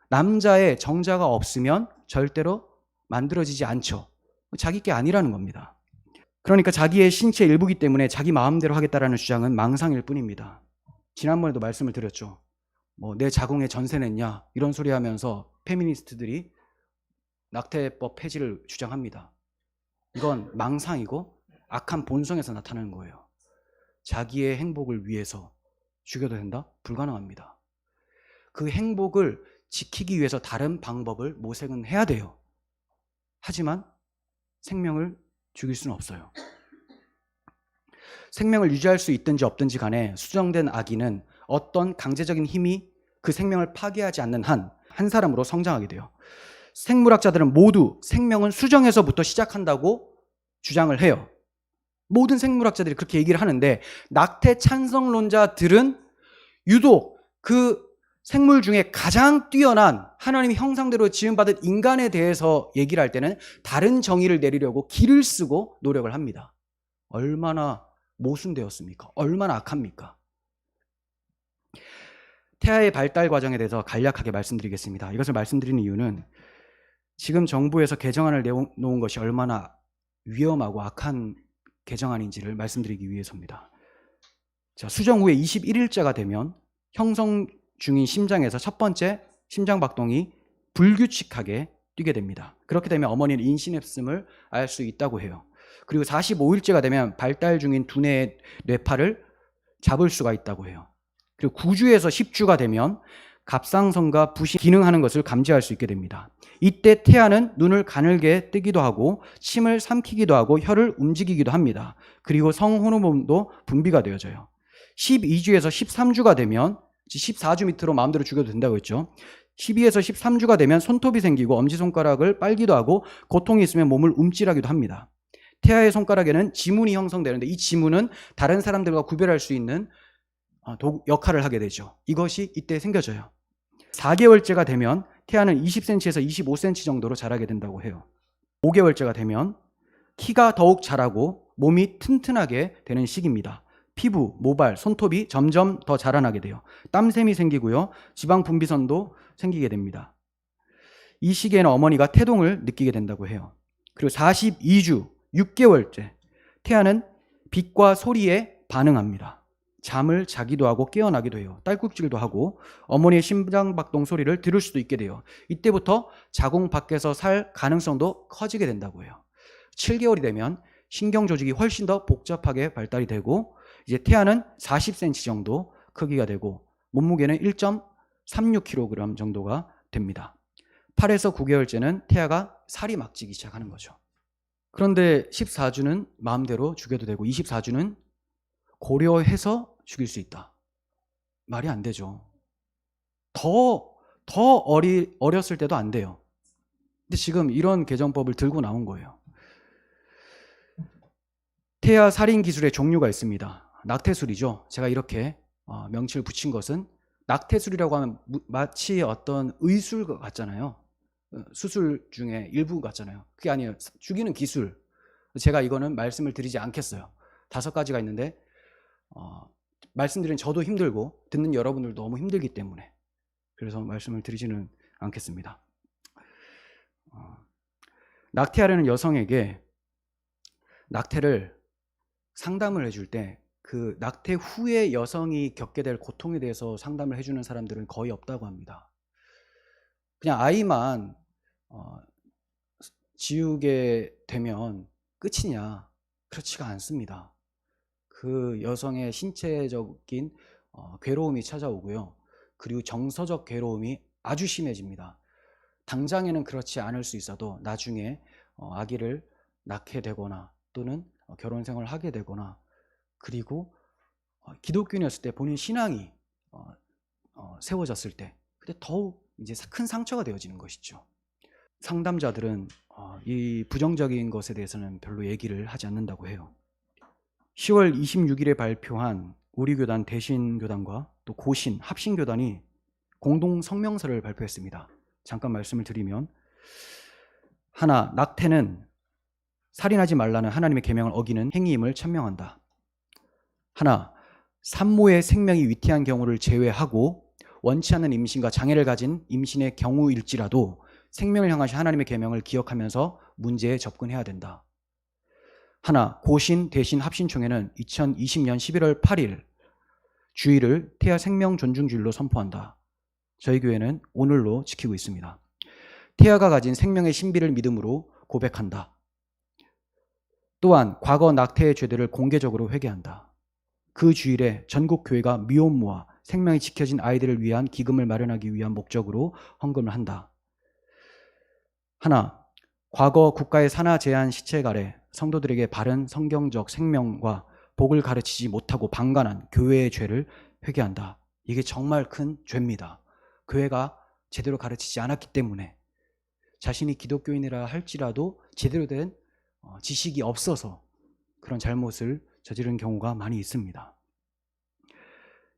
남자의 정자가 없으면 절대로 만들어지지 않죠. 자기 게 아니라는 겁니다. 그러니까 자기의 신체 일부이기 때문에 자기 마음대로 하겠다라는 주장은 망상일 뿐입니다. 지난번에도 말씀을 드렸죠. 내 자궁에 전세 냈냐 이런 소리 하면서 페미니스트들이 낙태법 폐지를 주장합니다. 이건 망상이고 악한 본성에서 나타나는 거예요. 자기의 행복을 위해서 죽여도 된다? 불가능합니다. 그 행복을 지키기 위해서 다른 방법을 모색은 해야 돼요. 하지만 생명을 죽일 수는 없어요. 생명을 유지할 수 있든지 없든지 간에 수정된 아기는 어떤 강제적인 힘이 그 생명을 파괴하지 않는 한 사람으로 성장하게 돼요. 생물학자들은 모두 생명은 수정에서부터 시작한다고 주장을 해요. 모든 생물학자들이 그렇게 얘기를 하는데 낙태 찬성론자들은 유독 그 생물 중에 가장 뛰어난 하나님의 형상대로 지음받은 인간에 대해서 얘기를 할 때는 다른 정의를 내리려고 기를 쓰고 노력을 합니다. 얼마나 모순되었습니까? 얼마나 악합니까? 태아의 발달 과정에 대해서 간략하게 말씀드리겠습니다. 이것을 말씀드리는 이유는 지금 정부에서 개정안을 내놓은 것이 얼마나 위험하고 악한 개정안인지를 말씀드리기 위해서입니다. 자, 수정 후에 21일째가 되면 형성 중인 심장에서 첫 번째 심장 박동이 불규칙하게 뛰게 됩니다. 그렇게 되면 어머니는 임신했음을 알 수 있다고 해요. 그리고 45일째가 되면 발달 중인 두뇌의 뇌파를 잡을 수가 있다고 해요. 그리고 9주에서 10주가 되면 갑상선과 붓이 기능하는 것을 감지할 수 있게 됩니다. 이때 태아는 눈을 가늘게 뜨기도 하고 침을 삼키기도 하고 혀를 움직이기도 합니다. 그리고 성호르몬도 분비가 되어져요. 12주에서 13주가 되면 14주 밑으로 마음대로 죽여도 된다고 했죠. 12에서 13주가 되면 손톱이 생기고 엄지손가락을 빨기도 하고 고통이 있으면 몸을 움찔하기도 합니다. 태아의 손가락에는 지문이 형성되는데 이 지문은 다른 사람들과 구별할 수 있는 역할을 하게 되죠. 이것이 이때 생겨져요. 4개월째가 되면 태아는 20cm에서 25cm 정도로 자라게 된다고 해요. 5개월째가 되면 키가 더욱 자라고 몸이 튼튼하게 되는 시기입니다. 피부, 모발, 손톱이 점점 더 자라나게 돼요. 땀샘이 생기고요. 지방 분비선도 생기게 됩니다. 이 시기에는 어머니가 태동을 느끼게 된다고 해요. 그리고 42주, 6개월째 태아는 빛과 소리에 반응합니다. 잠을 자기도 하고 깨어나기도 해요. 딸꾹질도 하고 어머니의 심장박동 소리를 들을 수도 있게 돼요. 이때부터 자궁 밖에서 살 가능성도 커지게 된다고 해요. 7개월이 되면 신경 조직이 훨씬 더 복잡하게 발달이 되고 이제 태아는 40cm 정도 크기가 되고 몸무게는 1.36kg 정도가 됩니다. 8에서 9개월째는 태아가 살이 막 찌기 시작하는 거죠. 그런데 14주는 마음대로 죽여도 되고 24주는 고려해서 죽일 수 있다. 말이 안 되죠. 더 어렸을 때도 안 돼요. 근데 지금 이런 개정법을 들고 나온 거예요. 태아 살인 기술의 종류가 있습니다. 낙태술이죠. 제가 이렇게 명칭을 붙인 것은 낙태술이라고 하면 마치 어떤 의술 같잖아요. 수술 중에 일부 같잖아요. 그게 아니에요. 죽이는 기술. 제가 이거는 말씀을 드리지 않겠어요. 5가지가 있는데 말씀드리는 저도 힘들고 듣는 여러분들도 너무 힘들기 때문에 그래서 말씀을 드리지는 않겠습니다. 낙태하려는 여성에게 낙태를 상담을 해줄 때 그 낙태 후에 여성이 겪게 될 고통에 대해서 상담을 해주는 사람들은 거의 없다고 합니다. 그냥 아이만 지우게 되면 끝이냐? 그렇지가 않습니다. 그 여성의 신체적인 괴로움이 찾아오고요. 그리고 정서적 괴로움이 아주 심해집니다. 당장에는 그렇지 않을 수 있어도 나중에 아기를 낳게 되거나 또는 결혼 생활을 하게 되거나 그리고 기독교인이었을 때 본인 신앙이 세워졌을 때 그때 더욱 이제 큰 상처가 되어지는 것이죠. 상담자들은 이 부정적인 것에 대해서는 별로 얘기를 하지 않는다고 해요. 10월 26일에 발표한 우리 교단 대신교단과 또 고신 합신교단이 공동 성명서를 발표했습니다. 잠깐 말씀을 드리면 하나, 낙태는 살인하지 말라는 하나님의 계명을 어기는 행위임을 천명한다. 하나, 산모의 생명이 위태한 경우를 제외하고 원치 않는 임신과 장애를 가진 임신의 경우일지라도 생명을 향하신 하나님의 계명을 기억하면서 문제에 접근해야 된다. 하나, 고신 대신 합신총회는 2020년 11월 8일 주일을 태아 생명 존중주일로 선포한다. 저희 교회는 오늘로 지키고 있습니다. 태아가 가진 생명의 신비를 믿음으로 고백한다. 또한 과거 낙태의 죄들을 공개적으로 회개한다. 그 주일에 전국 교회가 미혼모와 생명이 지켜진 아이들을 위한 기금을 마련하기 위한 목적으로 헌금을 한다. 하나, 과거 국가의 산하 제한 시책 아래 성도들에게 바른 성경적 생명과 복을 가르치지 못하고 방관한 교회의 죄를 회개한다. 이게 정말 큰 죄입니다. 교회가 제대로 가르치지 않았기 때문에 자신이 기독교인이라 할지라도 제대로 된 지식이 없어서 그런 잘못을 저지른 경우가 많이 있습니다.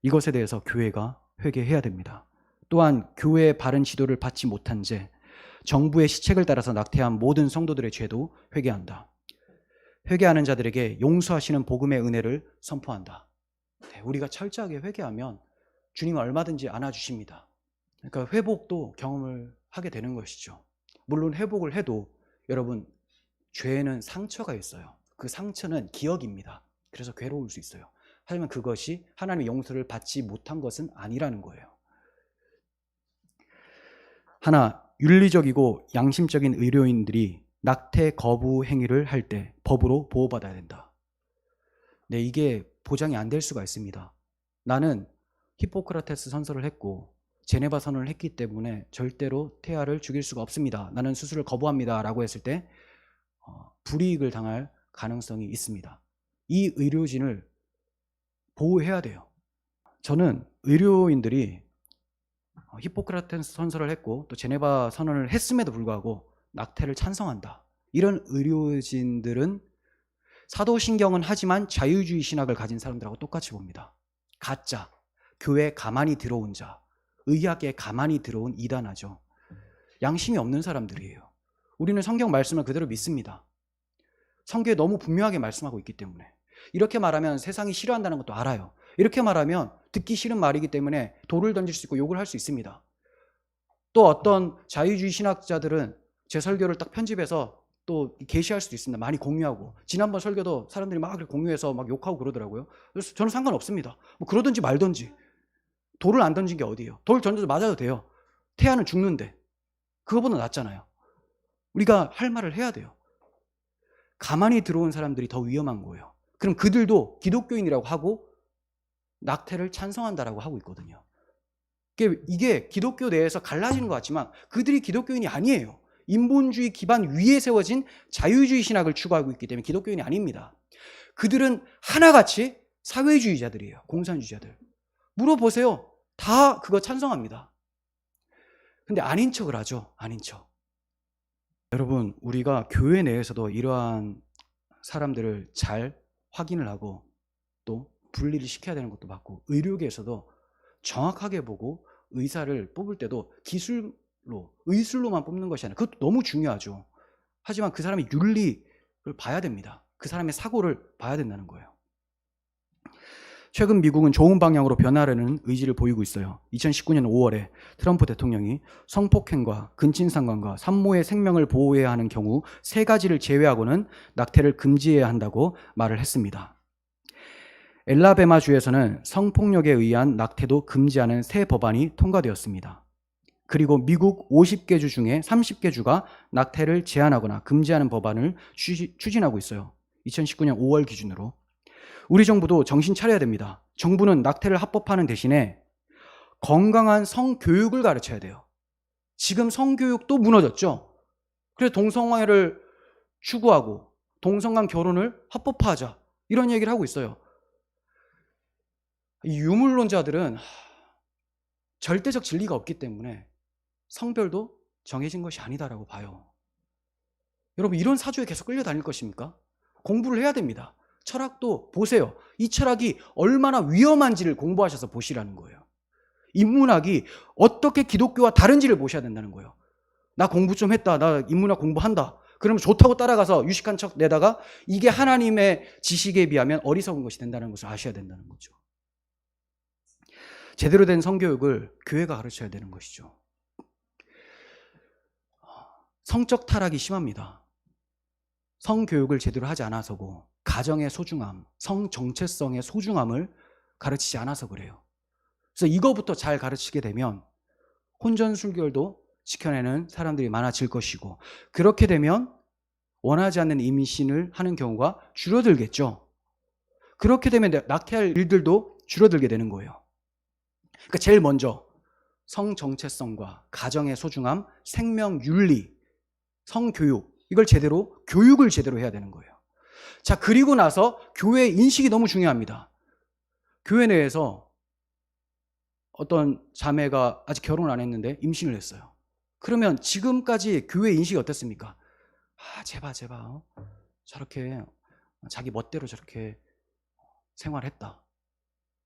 이것에 대해서 교회가 회개해야 됩니다. 또한 교회의 바른 지도를 받지 못한 죄, 정부의 시책을 따라서 낙태한 모든 성도들의 죄도 회개한다. 회개하는 자들에게 용서하시는 복음의 은혜를 선포한다. 우리가 철저하게 회개하면 주님은 얼마든지 안아주십니다. 그러니까 회복도 경험을 하게 되는 것이죠. 물론 회복을 해도 여러분 죄에는 상처가 있어요. 그 상처는 기억입니다. 그래서 괴로울 수 있어요. 하지만 그것이 하나님의 용서를 받지 못한 것은 아니라는 거예요. 하나, 윤리적이고 양심적인 의료인들이 낙태 거부 행위를 할 때 법으로 보호받아야 된다. 네, 이게 보장이 안 될 수가 있습니다. 나는 히포크라테스 선서를 했고 제네바 선언을 했기 때문에 절대로 태아를 죽일 수가 없습니다. 나는 수술을 거부합니다. 라고 했을 때 불이익을 당할 가능성이 있습니다. 이 의료진을 보호해야 돼요. 저는 의료인들이 히포크라테스 선서를 했고 또 제네바 선언을 했음에도 불구하고 낙태를 찬성한다. 이런 의료진들은 사도신경은 하지만 자유주의 신학을 가진 사람들하고 똑같이 봅니다. 가짜, 교회에 가만히 들어온 자, 의학에 가만히 들어온 이단하죠. 양심이 없는 사람들이에요. 우리는 성경 말씀을 그대로 믿습니다. 성경에 너무 분명하게 말씀하고 있기 때문에. 이렇게 말하면 세상이 싫어한다는 것도 알아요. 이렇게 말하면 듣기 싫은 말이기 때문에 돌을 던질 수 있고 욕을 할 수 있습니다. 또 어떤 자유주의 신학자들은 제 설교를 딱 편집해서 또 게시할 수도 있습니다. 많이 공유하고. 지난번 설교도 사람들이 막 공유해서 막 욕하고 그러더라고요. 그래서 저는 상관없습니다. 뭐 그러든지 말든지. 돌을 안 던진 게 어디예요? 돌 던져서 맞아도 돼요. 태아는 죽는데. 그거보다 낫잖아요. 우리가 할 말을 해야 돼요. 가만히 들어온 사람들이 더 위험한 거예요. 그럼 그들도 기독교인이라고 하고 낙태를 찬성한다라고 하고 있거든요. 이게 기독교 내에서 갈라지는 것 같지만 그들이 기독교인이 아니에요. 인본주의 기반 위에 세워진 자유주의 신학을 추구하고 있기 때문에 기독교인이 아닙니다. 그들은 하나같이 사회주의자들이에요. 공산주의자들. 물어보세요. 다 그거 찬성합니다. 근데 아닌 척을 하죠. 아닌 척. 여러분, 우리가 교회 내에서도 이러한 사람들을 잘 확인을 하고 또 분리를 시켜야 되는 것도 맞고, 의료계에서도 정확하게 보고 의사를 뽑을 때도 의술로만 뽑는 것이 아니라 그것도 너무 중요하죠. 하지만 그 사람의 윤리를 봐야 됩니다. 그 사람의 사고를 봐야 된다는 거예요. 최근 미국은 좋은 방향으로 변화하려는 의지를 보이고 있어요. 2019년 5월에 트럼프 대통령이 성폭행과 근친상간과 산모의 생명을 보호해야 하는 경우 3가지를 제외하고는 낙태를 금지해야 한다고 말을 했습니다. 엘라베마주에서는 성폭력에 의한 낙태도 금지하는 새 법안이 통과되었습니다. 그리고 미국 50개 주 중에 30개 주가 낙태를 제한하거나 금지하는 법안을 추진하고 있어요. 2019년 5월 기준으로. 우리 정부도 정신 차려야 됩니다. 정부는 낙태를 합법화하는 대신에 건강한 성교육을 가르쳐야 돼요. 지금 성교육도 무너졌죠. 그래서 동성애를 추구하고 동성간 결혼을 합법화하자, 이런 얘기를 하고 있어요. 이 유물론자들은 절대적 진리가 없기 때문에 성별도 정해진 것이 아니다라고 봐요. 여러분, 이런 사주에 계속 끌려다닐 것입니까? 공부를 해야 됩니다. 철학도 보세요. 이 철학이 얼마나 위험한지를 공부하셔서 보시라는 거예요. 인문학이 어떻게 기독교와 다른지를 보셔야 된다는 거예요. 나 공부 좀 했다, 나 인문학 공부한다, 그러면 좋다고 따라가서 유식한 척 내다가 이게 하나님의 지식에 비하면 어리석은 것이 된다는 것을 아셔야 된다는 거죠. 제대로 된 성교육을 교회가 가르쳐야 되는 것이죠. 성적 타락이 심합니다. 성교육을 제대로 하지 않아서고, 가정의 소중함, 성 정체성의 소중함을 가르치지 않아서 그래요. 그래서 이거부터 잘 가르치게 되면 혼전순결도 지켜내는 사람들이 많아질 것이고, 그렇게 되면 원하지 않는 임신을 하는 경우가 줄어들겠죠. 그렇게 되면 낙태할 일들도 줄어들게 되는 거예요. 그러니까 제일 먼저 성 정체성과 가정의 소중함, 생명 윤리, 성교육, 이걸 제대로, 교육을 제대로 해야 되는 거예요. 자, 그리고 나서 교회 인식이 너무 중요합니다. 교회 내에서 어떤 자매가 아직 결혼을 안 했는데 임신을 했어요. 그러면 지금까지 교회 인식이 어땠습니까? 제발 저렇게 자기 멋대로 저렇게 생활했다,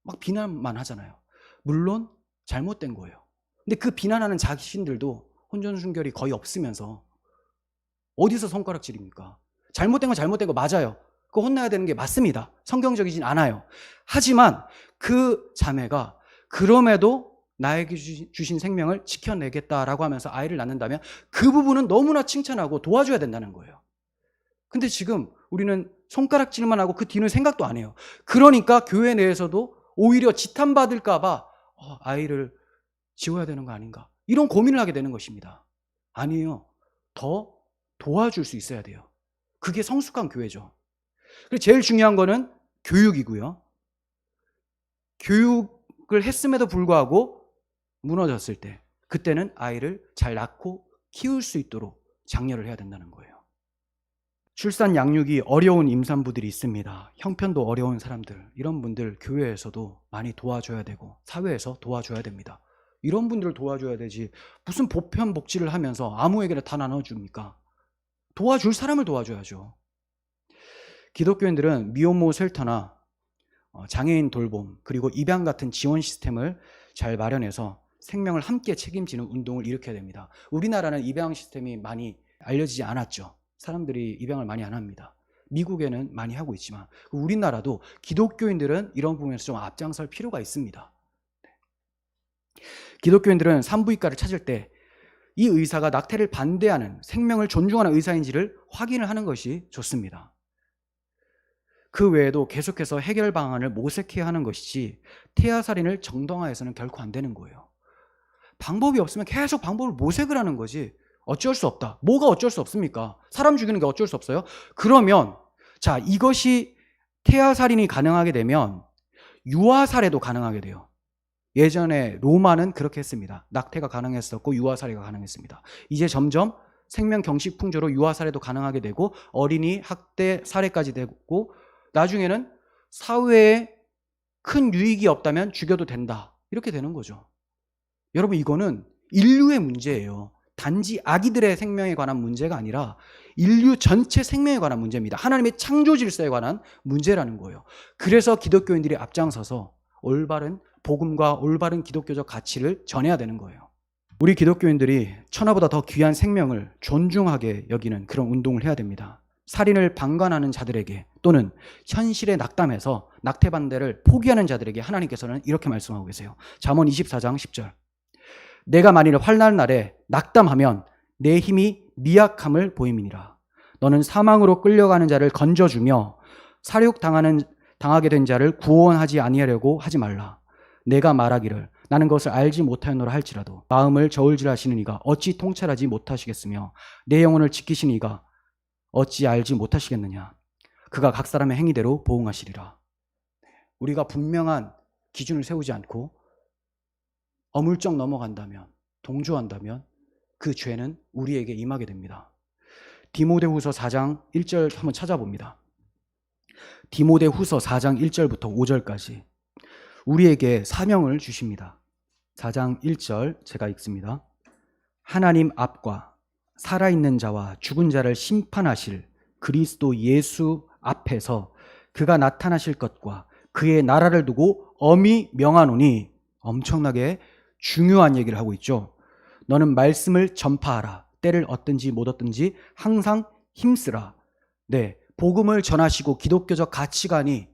막 비난만 하잖아요. 물론 잘못된 거예요. 근데 그 비난하는 자신들도 혼전순결이 거의 없으면서 어디서 손가락질입니까? 잘못된 건 잘못된 거 맞아요. 그거 혼나야 되는 게 맞습니다. 성경적이진 않아요. 하지만 그 자매가 그럼에도 나에게 주신 생명을 지켜내겠다라고 하면서 아이를 낳는다면 그 부분은 너무나 칭찬하고 도와줘야 된다는 거예요. 근데 지금 우리는 손가락질만 하고 그 뒤는 생각도 안 해요. 그러니까 교회 내에서도 오히려 지탄받을까 봐 아이를 지워야 되는 거 아닌가, 이런 고민을 하게 되는 것입니다. 아니에요. 더 도와줄 수 있어야 돼요. 그게 성숙한 교회죠. 그리고 제일 중요한 거는 교육이고요. 교육을 했음에도 불구하고 무너졌을 때, 그때는 아이를 잘 낳고 키울 수 있도록 장려를 해야 된다는 거예요. 출산 양육이 어려운 임산부들이 있습니다. 형편도 어려운 사람들, 이런 분들 교회에서도 많이 도와줘야 되고 사회에서 도와줘야 됩니다. 이런 분들을 도와줘야 되지 무슨 보편 복지를 하면서 아무에게나 다 나눠줍니까? 도와줄 사람을 도와줘야죠. 기독교인들은 미혼모 쉘터나 장애인 돌봄, 그리고 입양 같은 지원 시스템을 잘 마련해서 생명을 함께 책임지는 운동을 일으켜야 됩니다. 우리나라는 입양 시스템이 많이 알려지지 않았죠. 사람들이 입양을 많이 안 합니다. 미국에는 많이 하고 있지만 우리나라도 기독교인들은 이런 부분에서 좀 앞장설 필요가 있습니다. 기독교인들은 산부인과를 찾을 때 이 의사가 낙태를 반대하는, 생명을 존중하는 의사인지를 확인을 하는 것이 좋습니다. 그 외에도 계속해서 해결 방안을 모색해야 하는 것이지 태아살인을 정당화해서는 결코 안 되는 거예요. 방법이 없으면 계속 방법을 모색을 하는 거지 어쩔 수 없다. 뭐가 어쩔 수 없습니까? 사람 죽이는 게 어쩔 수 없어요? 그러면 자, 이것이 태아살인이 가능하게 되면 유아살해도 가능하게 돼요. 예전에 로마는 그렇게 했습니다. 낙태가 가능했었고 유아살해가 가능했습니다. 이제 점점 생명 경식 풍조로 유아살해도 가능하게 되고 어린이 학대 살해까지 되고 나중에는 사회에 큰 유익이 없다면 죽여도 된다. 이렇게 되는 거죠. 여러분, 이거는 인류의 문제예요. 단지 아기들의 생명에 관한 문제가 아니라 인류 전체 생명에 관한 문제입니다. 하나님의 창조 질서에 관한 문제라는 거예요. 그래서 기독교인들이 앞장서서 올바른 복음과 올바른 기독교적 가치를 전해야 되는 거예요. 우리 기독교인들이 천하보다 더 귀한 생명을 존중하게 여기는 그런 운동을 해야 됩니다. 살인을 방관하는 자들에게 또는 현실에 낙담해서 낙태 반대를 포기하는 자들에게 하나님께서는 이렇게 말씀하고 계세요. 잠언 24장 10절. 내가 만일 환난 날에 낙담하면 내 힘이 미약함을 보임이니라. 너는 사망으로 끌려가는 자를 건져주며 당하게 된 자를 구원하지 아니하려고 하지 말라. 내가 말하기를 나는 그것을 알지 못하였노라 할지라도 마음을 저울질하시는 이가 어찌 통찰하지 못하시겠으며 내 영혼을 지키시는 이가 어찌 알지 못하시겠느냐. 그가 각 사람의 행위대로 보응하시리라. 우리가 분명한 기준을 세우지 않고 어물쩍 넘어간다면, 동조한다면 그 죄는 우리에게 임하게 됩니다. 디모데후서 4장 1절 한번 찾아봅니다. 디모데후서 4장 1절부터 5절까지 우리에게 사명을 주십니다. 4장 1절 제가 읽습니다. 하나님 앞과 살아있는 자와 죽은 자를 심판하실 그리스도 예수 앞에서 그가 나타나실 것과 그의 나라를 두고 엄히 명하노니, 엄청나게 중요한 얘기를 하고 있죠. 너는 말씀을 전파하라. 때를 얻든지 못 얻든지 항상 힘쓰라. 네, 복음을 전하시고 기독교적 가치관이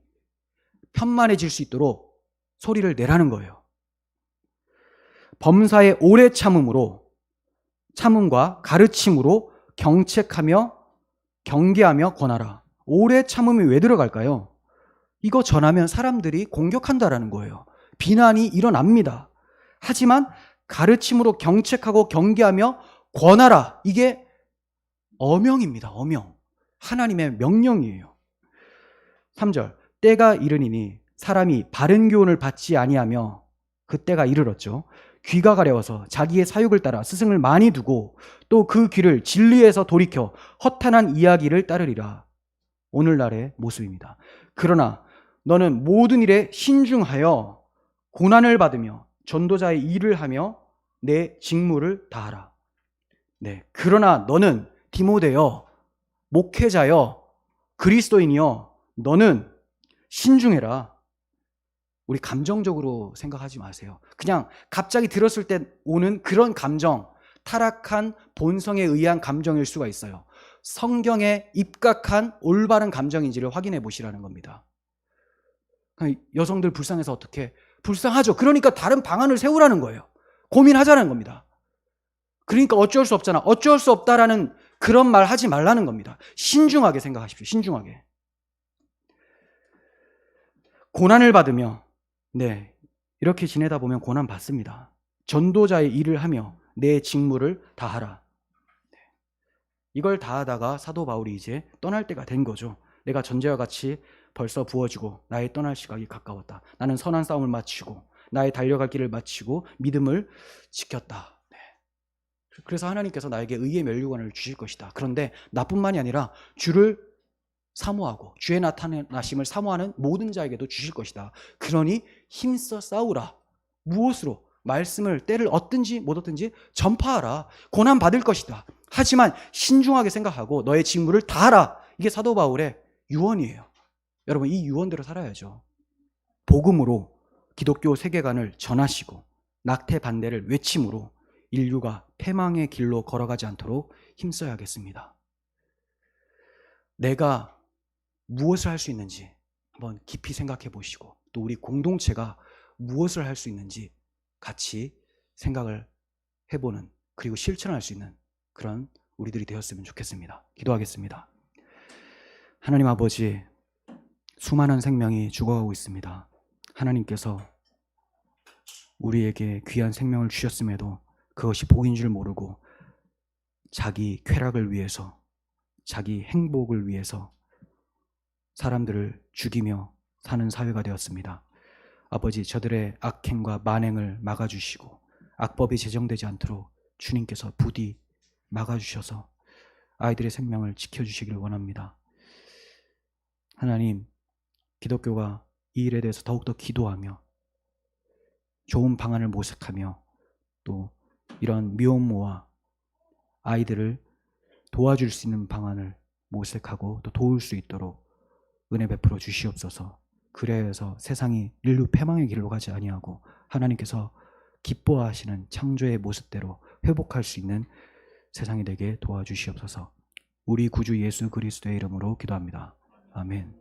편만해질 수 있도록 소리를 내라는 거예요. 범사의 오래 참음과 가르침으로 경책하며 경계하며 권하라. 오래 참음이 왜 들어갈까요? 이거 전하면 사람들이 공격한다라는 거예요. 비난이 일어납니다. 하지만 가르침으로 경책하고 경계하며 권하라. 이게 어명입니다. 어명. 하나님의 명령이에요. 3절. 때가 이르니니 사람이 바른 교훈을 받지 아니하며, 그 때가 이르렀죠. 귀가 가려워서 자기의 사욕을 따라 스승을 많이 두고 또 그 귀를 진리에서 돌이켜 허탄한 이야기를 따르리라. 오늘날의 모습입니다. 그러나 너는 모든 일에 신중하여 고난을 받으며 전도자의 일을 하며 내 직무를 다하라. 네, 그러나 너는 디모데여, 목회자여, 그리스도인이여, 너는 신중해라. 우리 감정적으로 생각하지 마세요. 그냥 갑자기 들었을 때 오는 그런 감정, 타락한 본성에 의한 감정일 수가 있어요. 성경에 입각한 올바른 감정인지를 확인해 보시라는 겁니다. 여성들 불쌍해서 어떻게? 불쌍하죠. 그러니까 다른 방안을 세우라는 거예요. 고민하자는 겁니다. 그러니까 어쩔 수 없잖아. 어쩔 수 없다라는 그런 말 하지 말라는 겁니다. 신중하게 생각하십시오. 신중하게. 고난을 받으며, 네, 이렇게 지내다 보면 고난 받습니다. 전도자의 일을 하며 내 직무를 다하라. 네. 이걸 다하다가 사도 바울이 이제 떠날 때가 된 거죠. 내가 전제와 같이 벌써 부어지고 나의 떠날 시각이 가까웠다. 나는 선한 싸움을 마치고 나의 달려갈 길을 마치고 믿음을 지켰다. 네. 그래서 하나님께서 나에게 의의 면류관을 주실 것이다. 그런데 나뿐만이 아니라 주를 사모하고 주의 나타나심을 사모하는 모든 자에게도 주실 것이다. 그러니 힘써 싸우라. 무엇으로? 말씀을 때를 얻든지 못 얻든지 전파하라. 고난 받을 것이다. 하지만 신중하게 생각하고 너의 직무를 다하라. 이게 사도 바울의 유언이에요. 여러분, 이 유언대로 살아야죠. 복음으로 기독교 세계관을 전하시고 낙태 반대를 외침으로 인류가 패망의 길로 걸어가지 않도록 힘써야겠습니다. 내가 무엇을 할 수 있는지 한번 깊이 생각해 보시고, 또 우리 공동체가 무엇을 할 수 있는지 같이 생각을 해보는, 그리고 실천할 수 있는 그런 우리들이 되었으면 좋겠습니다. 기도하겠습니다. 하나님 아버지, 수많은 생명이 죽어가고 있습니다. 하나님께서 우리에게 귀한 생명을 주셨음에도 그것이 복인 줄 모르고 자기 쾌락을 위해서, 자기 행복을 위해서 사람들을 죽이며 사는 사회가 되었습니다. 아버지, 저들의 악행과 만행을 막아주시고 악법이 제정되지 않도록 주님께서 부디 막아주셔서 아이들의 생명을 지켜주시길 원합니다. 하나님, 기독교가 이 일에 대해서 더욱더 기도하며 좋은 방안을 모색하며 또 이런 미혼모와 아이들을 도와줄 수 있는 방안을 모색하고 또 도울 수 있도록 은혜 베풀어 주시옵소서. 그래야 해서 세상이 인류 패망의 길로 가지 아니하고 하나님께서 기뻐하시는 창조의 모습대로 회복할 수 있는 세상이 되게 도와주시옵소서. 우리 구주 예수 그리스도의 이름으로 기도합니다. 아멘.